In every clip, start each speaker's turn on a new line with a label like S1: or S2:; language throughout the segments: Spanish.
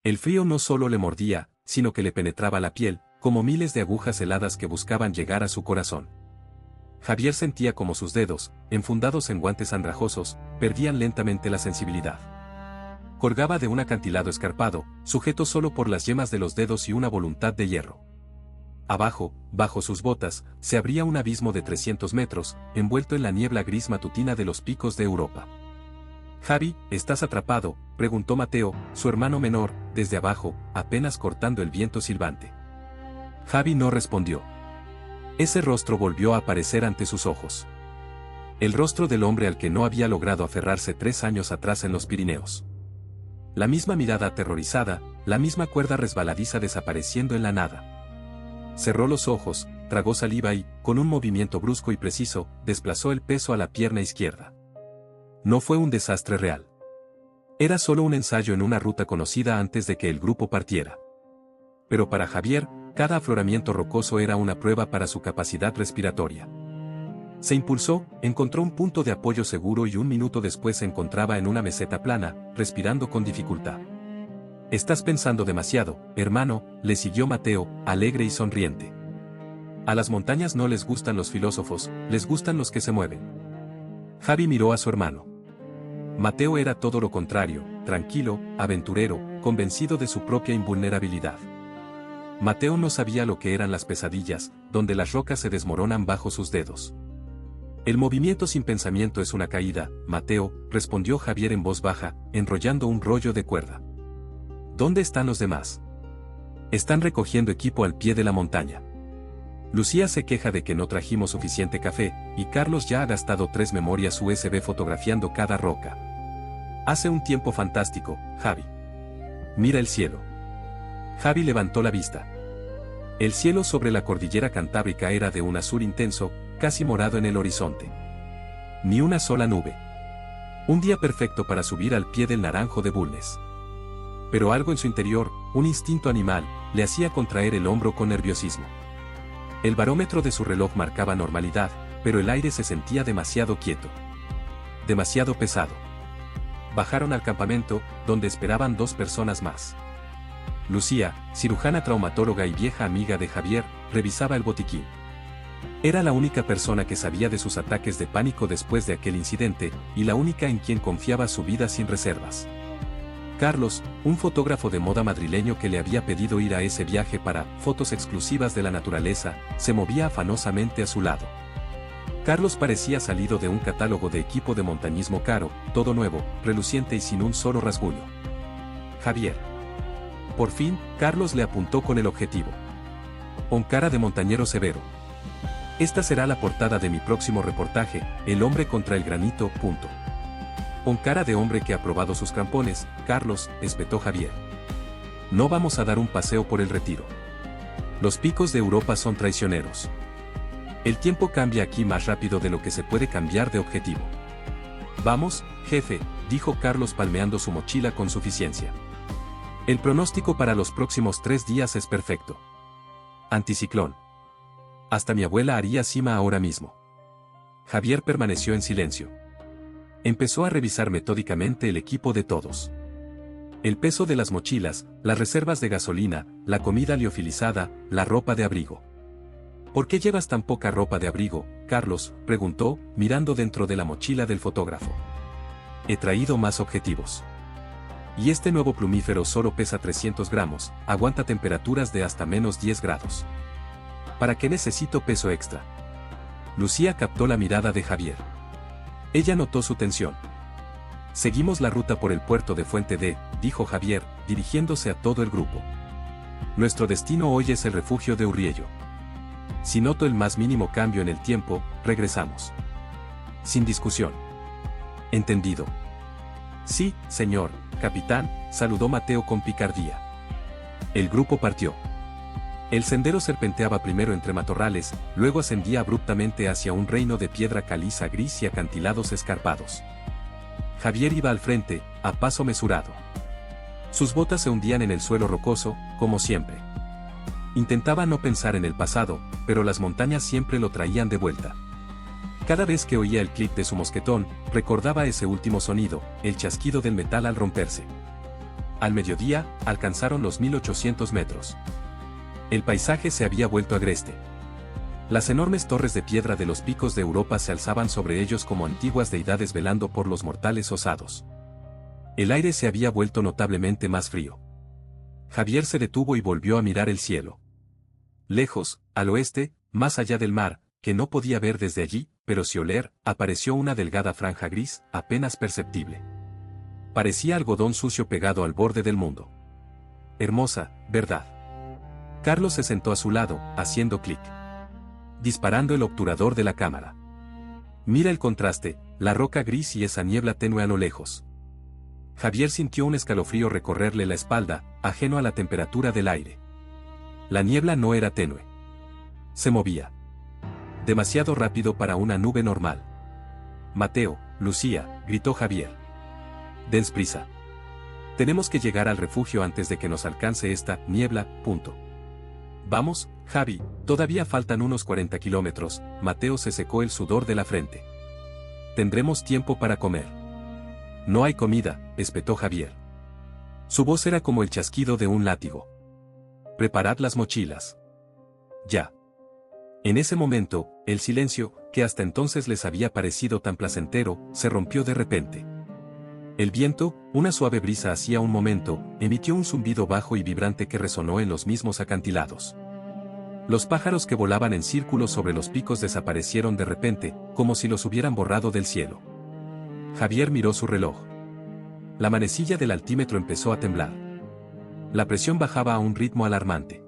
S1: El frío no solo le mordía, sino que le penetraba la piel, como miles de agujas heladas que buscaban llegar a su corazón. Javier sentía como sus dedos, enfundados en guantes andrajosos, perdían lentamente la sensibilidad. Colgaba de un acantilado escarpado, sujeto solo por las yemas de los dedos y una voluntad de hierro. Abajo, bajo sus botas, se abría un abismo de 300 metros, envuelto en la niebla gris matutina de los picos de Europa. «Javi, ¿estás atrapado?», preguntó Mateo, su hermano menor, desde abajo, apenas cortando el viento silbante. Javi no respondió. Ese rostro volvió a aparecer ante sus ojos. El rostro del hombre al que no había logrado aferrarse 3 años atrás en los Pirineos. La misma mirada aterrorizada, la misma cuerda resbaladiza desapareciendo en la nada. Cerró los ojos, tragó saliva y, con un movimiento brusco y preciso, desplazó el peso a la pierna izquierda. No fue un desastre real. Era solo un ensayo en una ruta conocida antes de que el grupo partiera. Pero para Javier, cada afloramiento rocoso era una prueba para su capacidad respiratoria. Se impulsó, encontró un punto de apoyo seguro y un minuto después se encontraba en una meseta plana, respirando con dificultad. «Estás pensando demasiado, hermano», le siguió Mateo, alegre y sonriente. «A las montañas no les gustan los filósofos, les gustan los que se mueven». Javi miró a su hermano. Mateo era todo lo contrario, tranquilo, aventurero, convencido de su propia invulnerabilidad. Mateo no sabía lo que eran las pesadillas, donde las rocas se desmoronan bajo sus dedos. «El movimiento sin pensamiento es una caída, Mateo», respondió Javier en voz baja, enrollando un rollo de cuerda. «¿Dónde están los demás?» «Están recogiendo equipo al pie de la montaña. Lucía se queja de que no trajimos suficiente café, y Carlos ya ha gastado 3 memorias USB fotografiando cada roca. Hace un tiempo fantástico, Javi. Mira el cielo». Javi levantó la vista. El cielo sobre la cordillera Cantábrica era de un azul intenso, casi morado en el horizonte. Ni una sola nube. Un día perfecto para subir al pie del Naranjo de Bulnes. Pero algo en su interior, un instinto animal, le hacía contraer el hombro con nerviosismo. El barómetro de su reloj marcaba normalidad, pero el aire se sentía demasiado quieto. Demasiado pesado. Bajaron al campamento, donde esperaban 2 personas más. Lucía, cirujana traumatóloga y vieja amiga de Javier, revisaba el botiquín. Era la única persona que sabía de sus ataques de pánico después de aquel incidente, y la única en quien confiaba su vida sin reservas. Carlos, un fotógrafo de moda madrileño que le había pedido ir a ese viaje para fotos exclusivas de la naturaleza, se movía afanosamente a su lado. Carlos parecía salido de un catálogo de equipo de montañismo caro, todo nuevo, reluciente y sin un solo rasguño. Javier. Por fin, Carlos le apuntó con el objetivo. Con cara de montañero severo. Esta será la portada de mi próximo reportaje, El hombre contra el granito. Con cara de hombre que ha probado sus crampones, Carlos, espetó Javier. No vamos a dar un paseo por el Retiro. Los picos de Europa son traicioneros. El tiempo cambia aquí más rápido de lo que se puede cambiar de objetivo. Vamos, jefe, dijo Carlos palmeando su mochila con suficiencia. El pronóstico para los próximos 3 días es perfecto. Anticiclón. Hasta mi abuela haría cima ahora mismo. Javier permaneció en silencio. Empezó a revisar metódicamente el equipo de todos. El peso de las mochilas, las reservas de gasolina, la comida liofilizada, la ropa de abrigo. ¿Por qué llevas tan poca ropa de abrigo, Carlos?, preguntó, mirando dentro de la mochila del fotógrafo. He traído más objetivos. Y este nuevo plumífero solo pesa 300 gramos, aguanta temperaturas de hasta -10 grados. ¿Para qué necesito peso extra? Lucía captó la mirada de Javier. Ella notó su tensión. Seguimos la ruta por el puerto de Fuente D, dijo Javier, dirigiéndose a todo el grupo. Nuestro destino hoy es el refugio de Urriello. Si noto el más mínimo cambio en el tiempo, regresamos. Sin discusión. Entendido. Sí, señor, capitán, saludó Mateo con picardía. El grupo partió. El sendero serpenteaba primero entre matorrales, luego ascendía abruptamente hacia un reino de piedra caliza gris y acantilados escarpados. Javier iba al frente, a paso mesurado. Sus botas se hundían en el suelo rocoso, como siempre. Intentaba no pensar en el pasado, pero las montañas siempre lo traían de vuelta. Cada vez que oía el clic de su mosquetón, recordaba ese último sonido, el chasquido del metal al romperse. Al mediodía, alcanzaron los 1800 metros. El paisaje se había vuelto agreste. Las enormes torres de piedra de los picos de Europa se alzaban sobre ellos como antiguas deidades velando por los mortales osados. El aire se había vuelto notablemente más frío. Javier se detuvo y volvió a mirar el cielo. Lejos, al oeste, más allá del mar, que no podía ver desde allí, pero sí oler, apareció una delgada franja gris, apenas perceptible. Parecía algodón sucio pegado al borde del mundo. Hermosa, ¿verdad? Carlos se sentó a su lado, haciendo clic. Disparando el obturador de la cámara. Mira el contraste, la roca gris y esa niebla tenue a lo lejos. Javier sintió un escalofrío recorrerle la espalda, ajeno a la temperatura del aire. La niebla no era tenue. Se movía. Demasiado rápido para una nube normal. Mateo, Lucía, gritó Javier. Dens prisa. Tenemos que llegar al refugio antes de que nos alcance esta niebla, punto. Vamos, Javi, todavía faltan unos 40 kilómetros. Mateo se secó el sudor de la frente. Tendremos tiempo para comer. No hay comida, espetó Javier. Su voz era como el chasquido de un látigo. Preparad las mochilas. Ya. En ese momento, el silencio, que hasta entonces les había parecido tan placentero, se rompió de repente. El viento, una suave brisa hacía un momento, emitió un zumbido bajo y vibrante que resonó en los mismos acantilados. Los pájaros que volaban en círculos sobre los picos desaparecieron de repente, como si los hubieran borrado del cielo. Javier miró su reloj. La manecilla del altímetro empezó a temblar. La presión bajaba a un ritmo alarmante.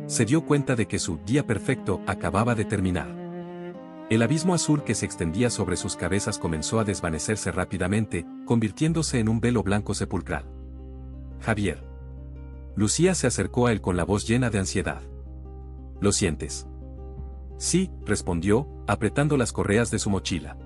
S1: Se dio cuenta de que su día perfecto acababa de terminar. El abismo azul que se extendía sobre sus cabezas comenzó a desvanecerse rápidamente, convirtiéndose en un velo blanco sepulcral. Javier. Lucía se acercó a él con la voz llena de ansiedad. ¿Lo sientes? Sí, respondió, apretando las correas de su mochila.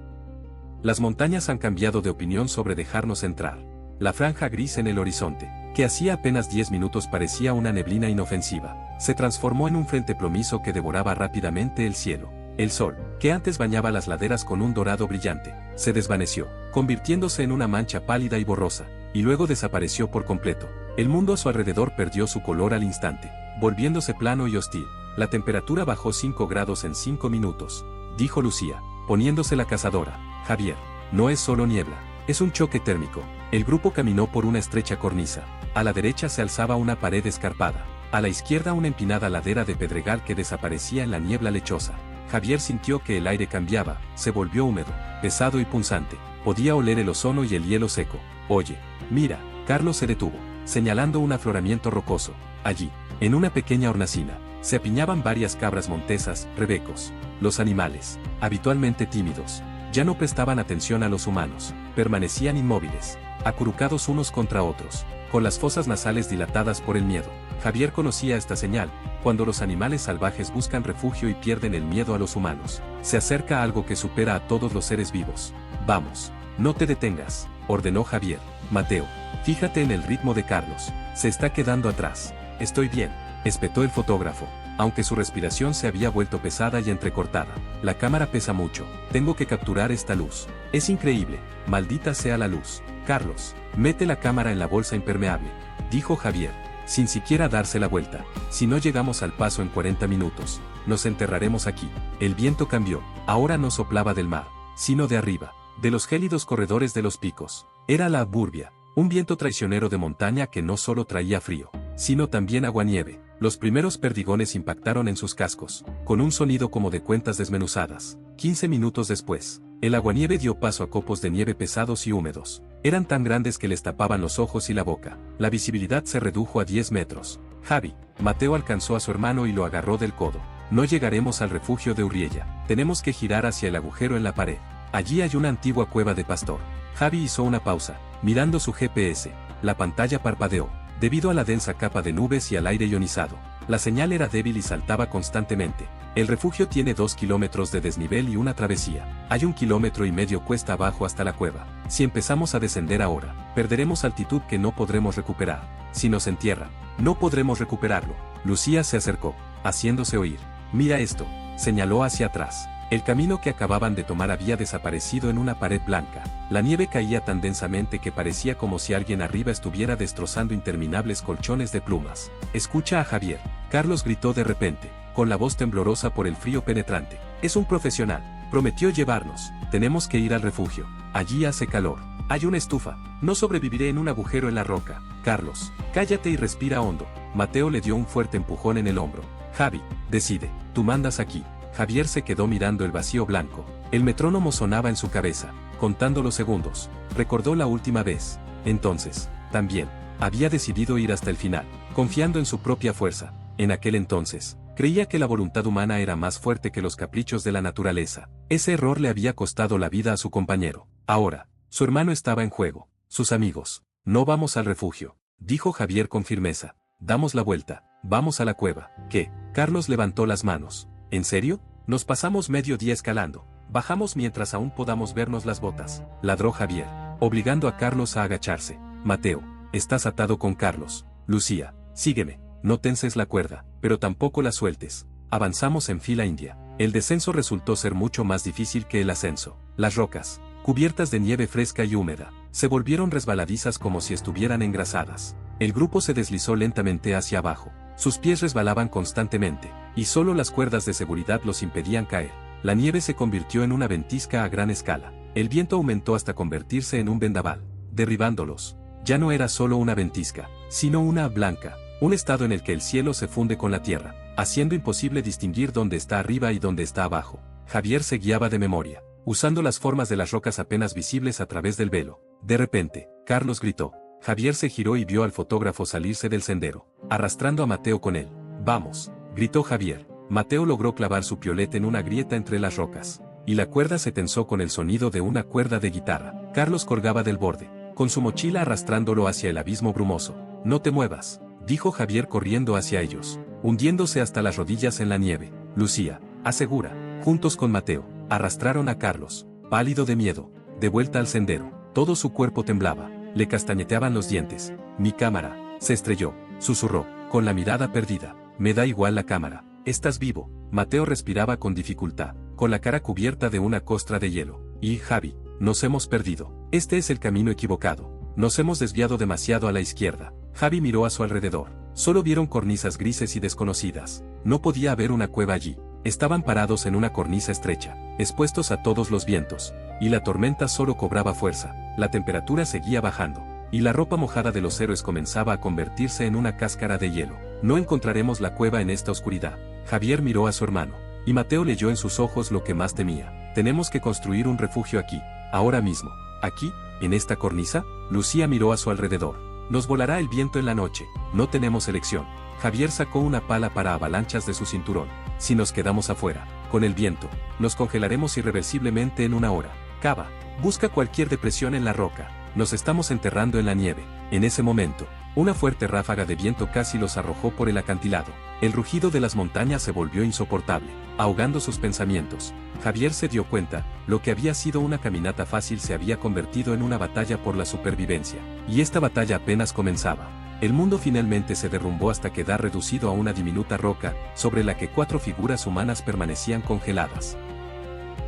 S1: Las montañas han cambiado de opinión sobre dejarnos entrar. La franja gris en el horizonte, que hacía apenas 10 minutos parecía una neblina inofensiva, se transformó en un frente plomizo que devoraba rápidamente el cielo. El sol, que antes bañaba las laderas con un dorado brillante, se desvaneció, convirtiéndose en una mancha pálida y borrosa, y luego desapareció por completo. El mundo a su alrededor perdió su color al instante, volviéndose plano y hostil. La temperatura bajó 5 grados en 5 minutos, dijo Lucía, poniéndose la cazadora. Javier, no es solo niebla, es un choque térmico. El grupo caminó por una estrecha cornisa. A la derecha se alzaba una pared escarpada. A la izquierda una empinada ladera de pedregal que desaparecía en la niebla lechosa. Javier sintió que el aire cambiaba, se volvió húmedo, pesado y punzante. Podía oler el ozono y el hielo seco. Oye, mira, Carlos se detuvo, señalando un afloramiento rocoso. Allí, en una pequeña hornacina, se apiñaban varias cabras montesas, rebecos. Los animales, habitualmente tímidos, ya no prestaban atención a los humanos, permanecían inmóviles, acurrucados unos contra otros, con las fosas nasales dilatadas por el miedo. Javier conocía esta señal. Cuando los animales salvajes buscan refugio y pierden el miedo a los humanos, se acerca algo que supera a todos los seres vivos. Vamos, no te detengas, ordenó Javier. Mateo, fíjate en el ritmo de Carlos, se está quedando atrás. Estoy bien, espetó el fotógrafo, aunque su respiración se había vuelto pesada y entrecortada. La cámara pesa mucho, tengo que capturar esta luz. Es increíble, maldita sea la luz. Carlos, mete la cámara en la bolsa impermeable, dijo Javier, sin siquiera darse la vuelta. Si no llegamos al paso en 40 minutos, nos enterraremos aquí. El viento cambió, ahora no soplaba del mar, sino de arriba, de los gélidos corredores de los picos. Era la Burbia, un viento traicionero de montaña que no solo traía frío, sino también aguanieve. Los primeros perdigones impactaron en sus cascos, con un sonido como de cuentas desmenuzadas. 15 minutos después, el aguanieve dio paso a copos de nieve pesados y húmedos. Eran tan grandes que les tapaban los ojos y la boca. La visibilidad se redujo a 10 metros. Javi, Mateo alcanzó a su hermano y lo agarró del codo. No llegaremos al refugio de Urriella. Tenemos que girar hacia el agujero en la pared. Allí hay una antigua cueva de pastor. Javi hizo una pausa, mirando su GPS. La pantalla parpadeó. Debido a la densa capa de nubes y al aire ionizado, la señal era débil y saltaba constantemente. El refugio tiene 2 kilómetros de desnivel y una travesía. Hay 1,5 kilómetros cuesta abajo hasta la cueva. Si empezamos a descender ahora, perderemos altitud que no podremos recuperar. Si nos entierran, no podremos recuperarlo. Lucía se acercó, haciéndose oír. Mira esto, señaló hacia atrás. El camino que acababan de tomar había desaparecido en una pared blanca. La nieve caía tan densamente que parecía como si alguien arriba estuviera destrozando interminables colchones de plumas. «Escucha a Javier», Carlos gritó de repente, con la voz temblorosa por el frío penetrante. «Es un profesional. Prometió llevarnos. Tenemos que ir al refugio. Allí hace calor. Hay una estufa. No sobreviviré en un agujero en la roca». «Carlos, cállate y respira hondo». Mateo le dio un fuerte empujón en el hombro. «Javi, decide. Tú mandas aquí». Javier se quedó mirando el vacío blanco. El metrónomo sonaba en su cabeza, contando los segundos. Recordó la última vez. Entonces, también, había decidido ir hasta el final, confiando en su propia fuerza. En aquel entonces, creía que la voluntad humana era más fuerte que los caprichos de la naturaleza. Ese error le había costado la vida a su compañero. Ahora, su hermano estaba en juego. Sus amigos. «No vamos al refugio», dijo Javier con firmeza. «Damos la vuelta. Vamos a la cueva». «¿Qué?». Carlos levantó las manos. «¿En serio? Nos pasamos medio día escalando. Bajamos mientras aún podamos vernos las botas», ladró Javier, obligando a Carlos a agacharse. «Mateo, estás atado con Carlos. Lucía, sígueme. No tenses la cuerda, pero tampoco la sueltes». Avanzamos en fila india. El descenso resultó ser mucho más difícil que el ascenso. Las rocas, cubiertas de nieve fresca y húmeda, se volvieron resbaladizas como si estuvieran engrasadas. El grupo se deslizó lentamente hacia abajo. Sus pies resbalaban constantemente, y solo las cuerdas de seguridad los impedían caer. La nieve se convirtió en una ventisca a gran escala. El viento aumentó hasta convertirse en un vendaval, derribándolos. Ya no era solo una ventisca, sino una blanca, un estado en el que el cielo se funde con la tierra, haciendo imposible distinguir dónde está arriba y dónde está abajo. Javier se guiaba de memoria, usando las formas de las rocas apenas visibles a través del velo. De repente, Carlos gritó. Javier se giró y vio al fotógrafo salirse del sendero, arrastrando a Mateo con él. «Vamos», gritó Javier. Mateo logró clavar su piolet en una grieta entre las rocas, y la cuerda se tensó con el sonido de una cuerda de guitarra. Carlos colgaba del borde, con su mochila arrastrándolo hacia el abismo brumoso. «No te muevas», dijo Javier corriendo hacia ellos, hundiéndose hasta las rodillas en la nieve. «Lucía, asegura». Juntos con Mateo, arrastraron a Carlos, pálido de miedo, de vuelta al sendero. Todo su cuerpo temblaba. Le castañeteaban los dientes. «Mi cámara», se estrelló, susurró, con la mirada perdida. «Me da igual la cámara. Estás vivo». Mateo respiraba con dificultad, con la cara cubierta de una costra de hielo. «Y, Javi, nos hemos perdido. Este es el camino equivocado. Nos hemos desviado demasiado a la izquierda». Javi miró a su alrededor. Solo vieron cornisas grises y desconocidas. No podía haber una cueva allí. Estaban parados en una cornisa estrecha, expuestos a todos los vientos, y la tormenta solo cobraba fuerza. La temperatura seguía bajando, y la ropa mojada de los héroes comenzaba a convertirse en una cáscara de hielo. «No encontraremos la cueva en esta oscuridad». Javier miró a su hermano, y Mateo leyó en sus ojos lo que más temía. «Tenemos que construir un refugio aquí, ahora mismo». «¿Aquí? ¿En esta cornisa?». Lucía miró a su alrededor. «Nos volará el viento en la noche. No tenemos elección». Javier sacó una pala para avalanchas de su cinturón. «Si nos quedamos afuera, con el viento, nos congelaremos irreversiblemente en una hora. Cava, busca cualquier depresión en la roca. Nos estamos enterrando en la nieve». En ese momento, una fuerte ráfaga de viento casi los arrojó por el acantilado. El rugido de las montañas se volvió insoportable, ahogando sus pensamientos. Javier se dio cuenta, lo que había sido una caminata fácil se había convertido en una batalla por la supervivencia. Y esta batalla apenas comenzaba. El mundo finalmente se derrumbó hasta quedar reducido a una diminuta roca, sobre la que 4 figuras humanas permanecían congeladas.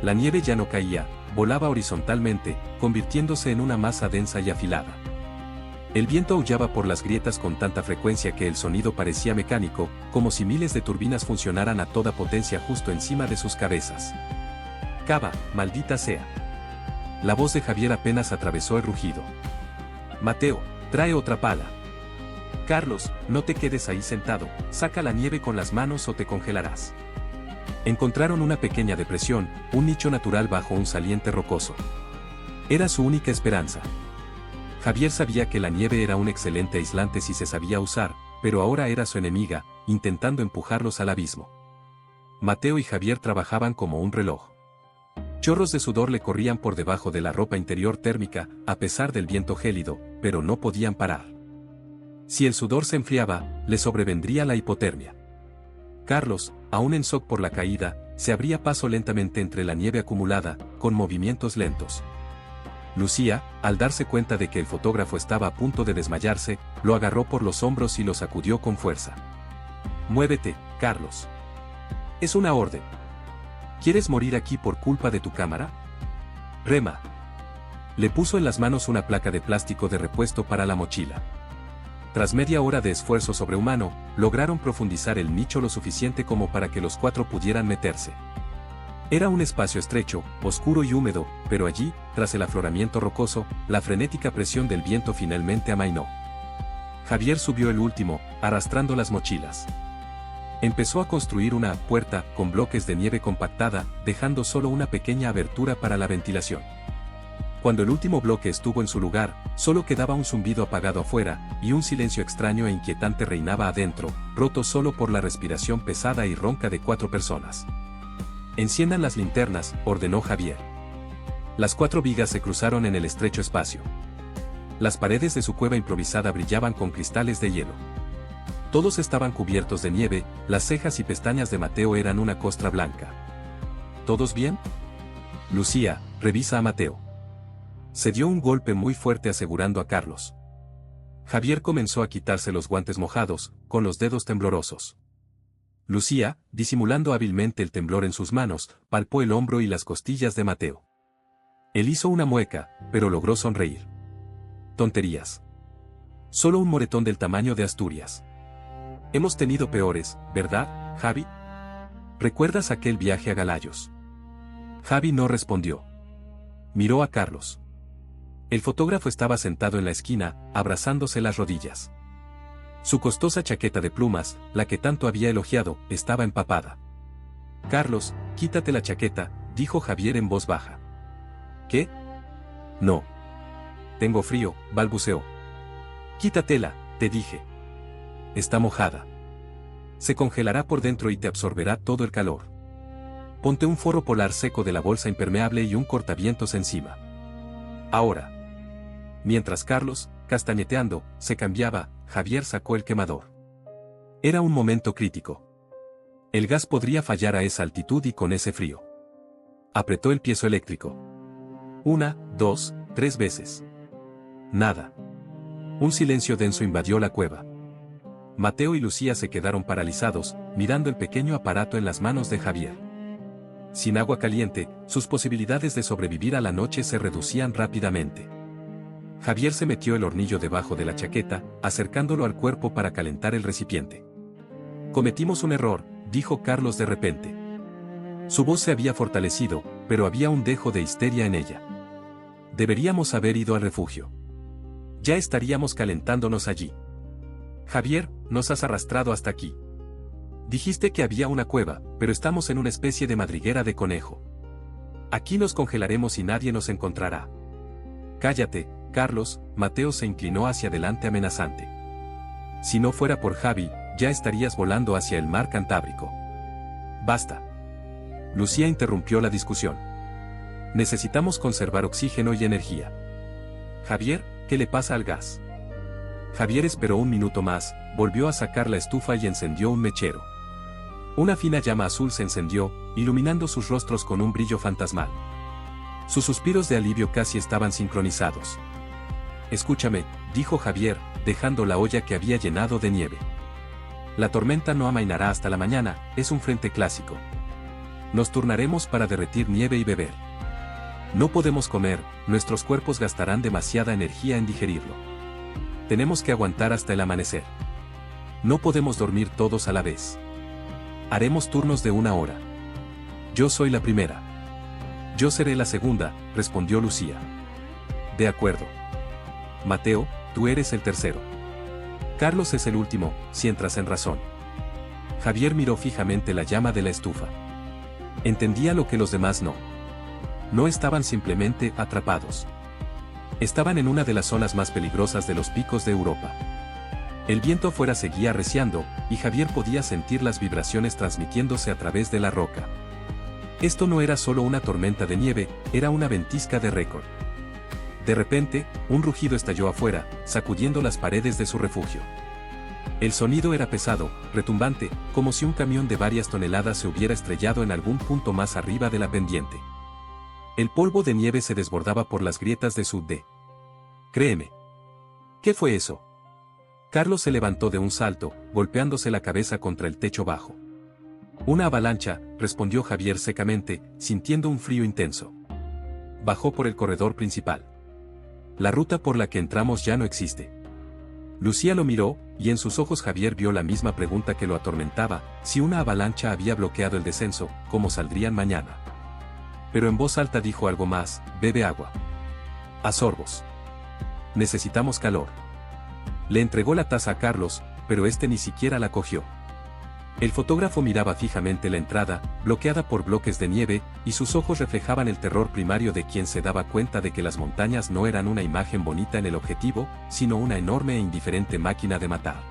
S1: La nieve ya no caía, volaba horizontalmente, convirtiéndose en una masa densa y afilada. El viento aullaba por las grietas con tanta frecuencia que el sonido parecía mecánico, como si miles de turbinas funcionaran a toda potencia justo encima de sus cabezas. «Cava, maldita sea». La voz de Javier apenas atravesó el rugido. «Mateo, trae otra pala». «Carlos, no te quedes ahí sentado, saca la nieve con las manos o te congelarás». Encontraron una pequeña depresión, un nicho natural bajo un saliente rocoso. Era su única esperanza. Javier sabía que la nieve era un excelente aislante si se sabía usar, pero ahora era su enemiga, intentando empujarlos al abismo. Mateo y Javier trabajaban como un reloj. Chorros de sudor le corrían por debajo de la ropa interior térmica, a pesar del viento gélido, pero no podían parar. Si el sudor se enfriaba, le sobrevendría la hipotermia. Carlos, aún en shock por la caída, se abría paso lentamente entre la nieve acumulada, con movimientos lentos. Lucía, al darse cuenta de que el fotógrafo estaba a punto de desmayarse, lo agarró por los hombros y lo sacudió con fuerza. «Muévete, Carlos. Es una orden». ¿Quieres morir aquí por culpa de tu cámara? Rema. Le puso en las manos una placa de plástico de repuesto para la mochila. Tras media hora de esfuerzo sobrehumano, lograron profundizar el nicho lo suficiente como para que los 4 pudieran meterse. Era un espacio estrecho, oscuro y húmedo, pero allí, tras el afloramiento rocoso, la frenética presión del viento finalmente amainó. Javier subió el último, arrastrando las mochilas. Empezó a construir una puerta con bloques de nieve compactada, dejando solo una pequeña abertura para la ventilación. Cuando el último bloque estuvo en su lugar, solo quedaba un zumbido apagado afuera, y un silencio extraño e inquietante reinaba adentro, roto solo por la respiración pesada y ronca de 4 personas. «Enciendan las linternas», ordenó Javier. Las 4 vigas se cruzaron en el estrecho espacio. Las paredes de su cueva improvisada brillaban con cristales de hielo. Todos estaban cubiertos de nieve, las cejas y pestañas de Mateo eran una costra blanca. ¿Todos bien? Lucía, revisa a Mateo. Se dio un golpe muy fuerte asegurando a Carlos. Javier comenzó a quitarse los guantes mojados, con los dedos temblorosos. Lucía, disimulando hábilmente el temblor en sus manos, palpó el hombro y las costillas de Mateo. Él hizo una mueca, pero logró sonreír. Tonterías. Solo un moretón del tamaño de Asturias. Hemos tenido peores, ¿verdad, Javi? ¿Recuerdas aquel viaje a Galayos? Javi no respondió. Miró a Carlos. El fotógrafo estaba sentado en la esquina, abrazándose las rodillas. Su costosa chaqueta de plumas, la que tanto había elogiado, estaba empapada. Carlos, quítate la chaqueta, dijo Javier en voz baja. ¿Qué? No. Tengo frío, balbuceó. Quítatela, te dije. Está mojada. Se congelará por dentro y te absorberá todo el calor. Ponte un forro polar seco de la bolsa impermeable y un cortavientos encima. Ahora. Mientras Carlos, castañeteando, se cambiaba, Javier sacó el quemador. Era un momento crítico. El gas podría fallar a esa altitud y con ese frío. Apretó el piezoeléctrico. 1, 2, 3 veces. Nada. Un silencio denso invadió la cueva. Mateo y Lucía se quedaron paralizados, mirando el pequeño aparato en las manos de Javier. Sin agua caliente, sus posibilidades de sobrevivir a la noche se reducían rápidamente. Javier se metió el hornillo debajo de la chaqueta, acercándolo al cuerpo para calentar el recipiente. Cometimos un error, dijo Carlos de repente. Su voz se había fortalecido, pero había un dejo de histeria en ella. Deberíamos haber ido al refugio. Ya estaríamos calentándonos allí. Javier, nos has arrastrado hasta aquí. Dijiste que había una cueva, pero estamos en una especie de madriguera de conejo. Aquí nos congelaremos y nadie nos encontrará. Cállate, Carlos. Mateo se inclinó hacia adelante amenazante. Si no fuera por Javi, ya estarías volando hacia el mar Cantábrico. Basta. Lucía interrumpió la discusión. Necesitamos conservar oxígeno y energía. Javier, ¿qué le pasa al gas? Javier esperó un minuto más, volvió a sacar la estufa y encendió un mechero. Una fina llama azul se encendió, iluminando sus rostros con un brillo fantasmal. Sus suspiros de alivio casi estaban sincronizados. Escúchame, dijo Javier, dejando la olla que había llenado de nieve. La tormenta no amainará hasta la mañana, es un frente clásico. Nos turnaremos para derretir nieve y beber. No podemos comer, nuestros cuerpos gastarán demasiada energía en digerirlo. Tenemos que aguantar hasta el amanecer. No podemos dormir todos a la vez. Haremos turnos de 1 hora. Yo soy la primera. Yo seré la segunda, respondió Lucía. De acuerdo. Mateo, tú eres el tercero. Carlos es el último, si entras en razón. Javier miró fijamente la llama de la estufa. Entendía lo que los demás no. No estaban simplemente atrapados. Estaban en una de las zonas más peligrosas de los picos de Europa. El viento afuera seguía arreciando, y Javier podía sentir las vibraciones transmitiéndose a través de la roca. Esto no era solo una tormenta de nieve, era una ventisca de récord. De repente, un rugido estalló afuera, sacudiendo las paredes de su refugio. El sonido era pesado, retumbante, como si un camión de varias toneladas se hubiera estrellado en algún punto más arriba de la pendiente. El polvo de nieve se desbordaba por las grietas de su D. Créeme. ¿Qué fue eso? Carlos se levantó de un salto, golpeándose la cabeza contra el techo bajo. Una avalancha, respondió Javier secamente, sintiendo un frío intenso. Bajó por el corredor principal. La ruta por la que entramos ya no existe. Lucía lo miró, y en sus ojos Javier vio la misma pregunta que lo atormentaba: si una avalancha había bloqueado el descenso, ¿cómo saldrían mañana? Pero en voz alta dijo algo más: bebe agua. A sorbos. Necesitamos calor. Le entregó la taza a Carlos, pero este ni siquiera la cogió. El fotógrafo miraba fijamente la entrada, bloqueada por bloques de nieve, y sus ojos reflejaban el terror primario de quien se daba cuenta de que las montañas no eran una imagen bonita en el objetivo, sino una enorme e indiferente máquina de matar.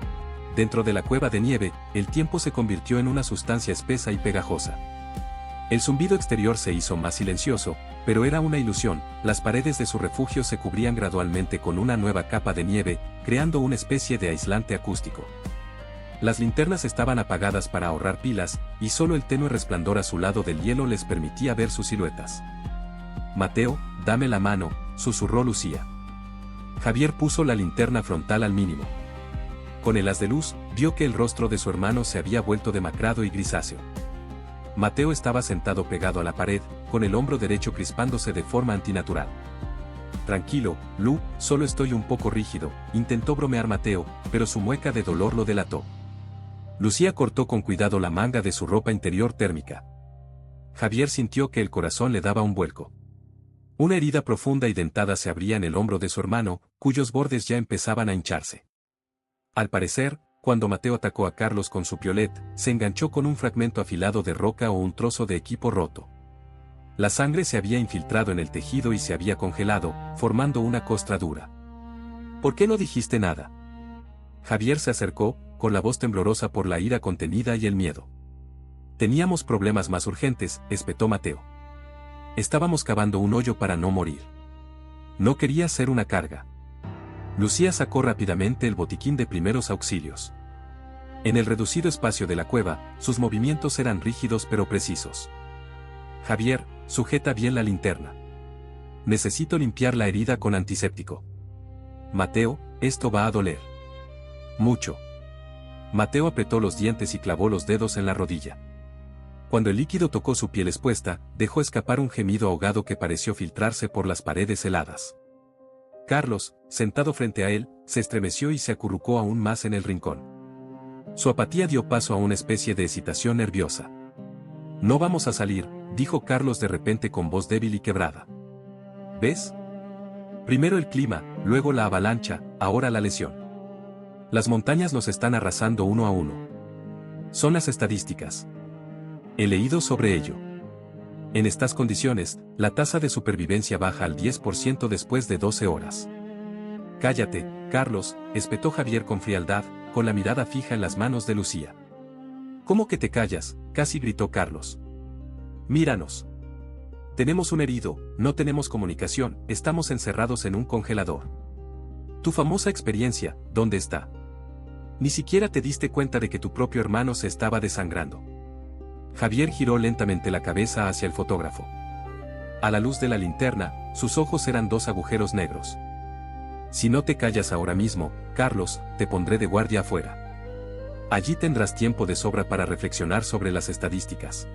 S1: Dentro de la cueva de nieve, el tiempo se convirtió en una sustancia espesa y pegajosa. El zumbido exterior se hizo más silencioso, pero era una ilusión. Las paredes de su refugio se cubrían gradualmente con una nueva capa de nieve, creando una especie de aislante acústico. Las linternas estaban apagadas para ahorrar pilas, y solo el tenue resplandor azulado del hielo les permitía ver sus siluetas. Mateo, dame la mano, susurró Lucía. Javier puso la linterna frontal al mínimo. Con el haz de luz, vio que el rostro de su hermano se había vuelto demacrado y grisáceo. Mateo estaba sentado pegado a la pared, con el hombro derecho crispándose de forma antinatural. Tranquilo, Lu, solo estoy un poco rígido, intentó bromear Mateo, pero su mueca de dolor lo delató. Lucía cortó con cuidado la manga de su ropa interior térmica. Javier sintió que el corazón le daba un vuelco. Una herida profunda y dentada se abría en el hombro de su hermano, cuyos bordes ya empezaban a hincharse. Al parecer, cuando Mateo atacó a Carlos con su piolet, se enganchó con un fragmento afilado de roca o un trozo de equipo roto. La sangre se había infiltrado en el tejido y se había congelado, formando una costra dura. ¿Por qué no dijiste nada? Javier se acercó, con la voz temblorosa por la ira contenida y el miedo. Teníamos problemas más urgentes, espetó Mateo. Estábamos cavando un hoyo para no morir. No quería ser una carga. Lucía sacó rápidamente el botiquín de primeros auxilios. En el reducido espacio de la cueva, sus movimientos eran rígidos pero precisos. Javier, sujeta bien la linterna. Necesito limpiar la herida con antiséptico. Mateo, esto va a doler. Mucho. Mateo apretó los dientes y clavó los dedos en la rodilla. Cuando el líquido tocó su piel expuesta, dejó escapar un gemido ahogado que pareció filtrarse por las paredes heladas. Carlos, sentado frente a él, se estremeció y se acurrucó aún más en el rincón. Su apatía dio paso a una especie de excitación nerviosa. No vamos a salir, dijo Carlos de repente con voz débil y quebrada. ¿Ves? Primero el clima, luego la avalancha, ahora la lesión. Las montañas nos están arrasando uno a uno. Son las estadísticas. He leído sobre ello. En estas condiciones, la tasa de supervivencia baja al 10% después de 12 horas. Cállate, Carlos, espetó Javier con frialdad, con la mirada fija en las manos de Lucía. ¿Cómo que te callas?, casi gritó Carlos. Míranos. Tenemos un herido, no tenemos comunicación, estamos encerrados en un congelador. Tu famosa experiencia, ¿dónde está? Ni siquiera te diste cuenta de que tu propio hermano se estaba desangrando. Javier giró lentamente la cabeza hacia el fotógrafo. A la luz de la linterna, sus ojos eran dos agujeros negros. Si no te callas ahora mismo, Carlos, te pondré de guardia afuera. Allí tendrás tiempo de sobra para reflexionar sobre las estadísticas.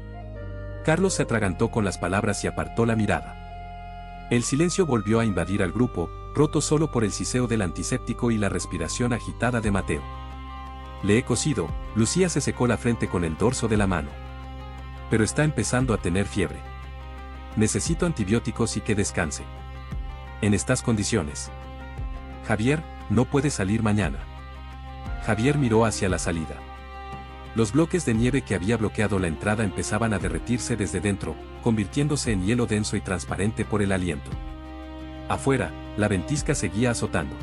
S1: Carlos se atragantó con las palabras y apartó la mirada. El silencio volvió a invadir al grupo, roto solo por el siseo del antiséptico y la respiración agitada de Mateo. Le he cosido, Lucía se secó la frente con el dorso de la mano. Pero está empezando a tener fiebre. Necesito antibióticos y que descanse. En estas condiciones. Javier, no puede salir mañana. Javier miró hacia la salida. Los bloques de nieve que había bloqueado la entrada empezaban a derretirse desde dentro, convirtiéndose en hielo denso y transparente por el aliento. Afuera, la ventisca seguía azotando.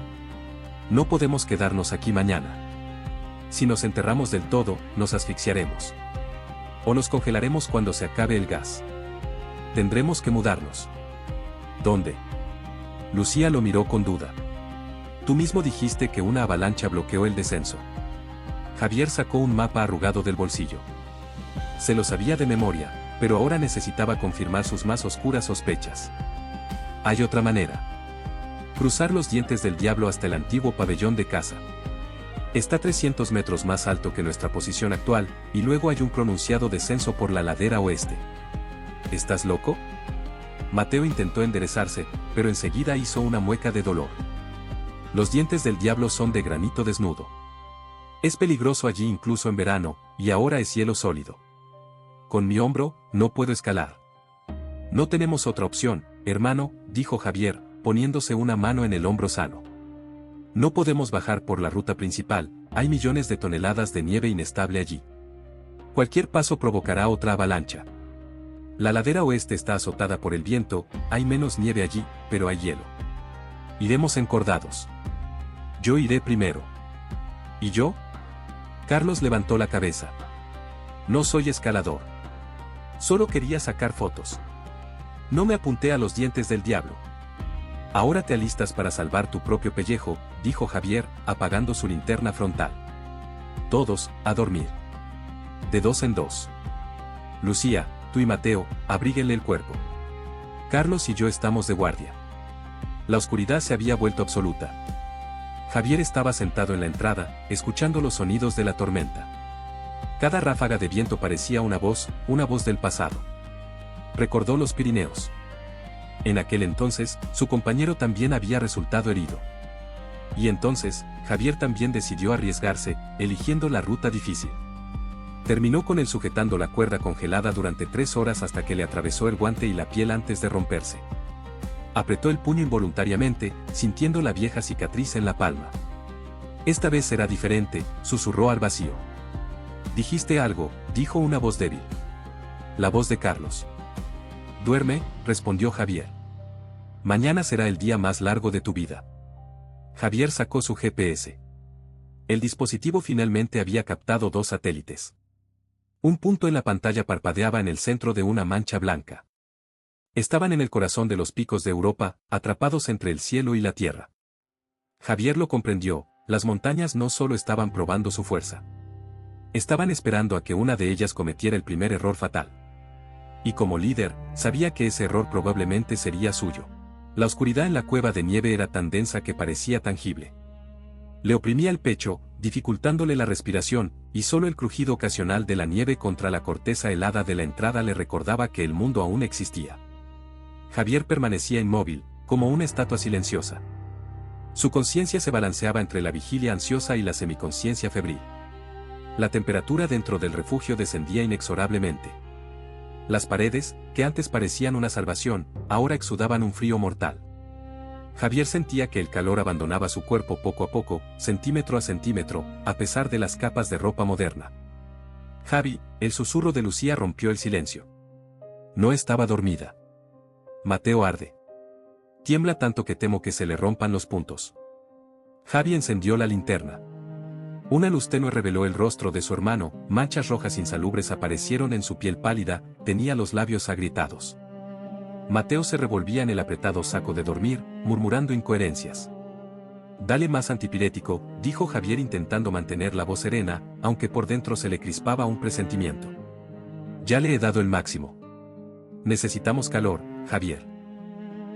S1: No podemos quedarnos aquí mañana. Si nos enterramos del todo, nos asfixiaremos. O nos congelaremos cuando se acabe el gas. Tendremos que mudarnos. ¿Dónde? Lucía lo miró con duda. Tú mismo dijiste que una avalancha bloqueó el descenso. Javier sacó un mapa arrugado del bolsillo. Se lo sabía de memoria, pero ahora necesitaba confirmar sus más oscuras sospechas. Hay otra manera. Cruzar los dientes del diablo hasta el antiguo pabellón de caza. Está 300 metros más alto que nuestra posición actual, y luego hay un pronunciado descenso por la ladera oeste. ¿Estás loco? Mateo intentó enderezarse, pero enseguida hizo una mueca de dolor. Los dientes del diablo son de granito desnudo. Es peligroso allí incluso en verano, y ahora es hielo sólido. Con mi hombro, no puedo escalar. No tenemos otra opción, hermano, dijo Javier, poniéndose una mano en el hombro sano. No podemos bajar por la ruta principal, hay millones de toneladas de nieve inestable allí. Cualquier paso provocará otra avalancha. La ladera oeste está azotada por el viento, hay menos nieve allí, pero hay hielo. Iremos encordados. Yo iré primero. ¿Y yo? Carlos levantó la cabeza. No soy escalador. Solo quería sacar fotos. No me apunté a los dientes del diablo. Ahora te alistas para salvar tu propio pellejo, dijo Javier, apagando su linterna frontal. Todos, a dormir. De 2 en 2. Lucía, tú y Mateo, abríguenle el cuerpo. Carlos y yo estamos de guardia. La oscuridad se había vuelto absoluta. Javier estaba sentado en la entrada, escuchando los sonidos de la tormenta. Cada ráfaga de viento parecía una voz del pasado. Recordó los Pirineos. En aquel entonces, su compañero también había resultado herido. Y entonces, Javier también decidió arriesgarse, eligiendo la ruta difícil. Terminó con él sujetando la cuerda congelada durante 3 horas hasta que le atravesó el guante y la piel antes de romperse. Apretó el puño involuntariamente, sintiendo la vieja cicatriz en la palma. Esta vez será diferente, susurró al vacío. Dijiste algo, dijo una voz débil. La voz de Carlos. Duerme, respondió Javier. Mañana será el día más largo de tu vida. Javier sacó su GPS. El dispositivo finalmente había captado 2 satélites. Un punto en la pantalla parpadeaba en el centro de una mancha blanca. Estaban en el corazón de los picos de Europa, atrapados entre el cielo y la tierra. Javier lo comprendió, las montañas no solo estaban probando su fuerza. Estaban esperando a que una de ellas cometiera el primer error fatal. Y como líder, sabía que ese error probablemente sería suyo. La oscuridad en la cueva de nieve era tan densa que parecía tangible. Le oprimía el pecho, dificultándole la respiración, y solo el crujido ocasional de la nieve contra la corteza helada de la entrada le recordaba que el mundo aún existía. Javier permanecía inmóvil, como una estatua silenciosa. Su conciencia se balanceaba entre la vigilia ansiosa y la semiconsciencia febril. La temperatura dentro del refugio descendía inexorablemente. Las paredes, que antes parecían una salvación, ahora exudaban un frío mortal. Javier sentía que el calor abandonaba su cuerpo poco a poco, centímetro a centímetro, a pesar de las capas de ropa moderna. Javi, el susurro de Lucía rompió el silencio. No estaba dormida. Mateo arde. Tiembla tanto que temo que se le rompan los puntos. Javi encendió la linterna. Una luz tenue reveló el rostro de su hermano, manchas rojas insalubres aparecieron en su piel pálida, tenía los labios agrietados. Mateo se revolvía en el apretado saco de dormir, murmurando incoherencias. Dale más antipirético, dijo Javier intentando mantener la voz serena, aunque por dentro se le crispaba un presentimiento. Ya le he dado el máximo. Necesitamos calor, Javier.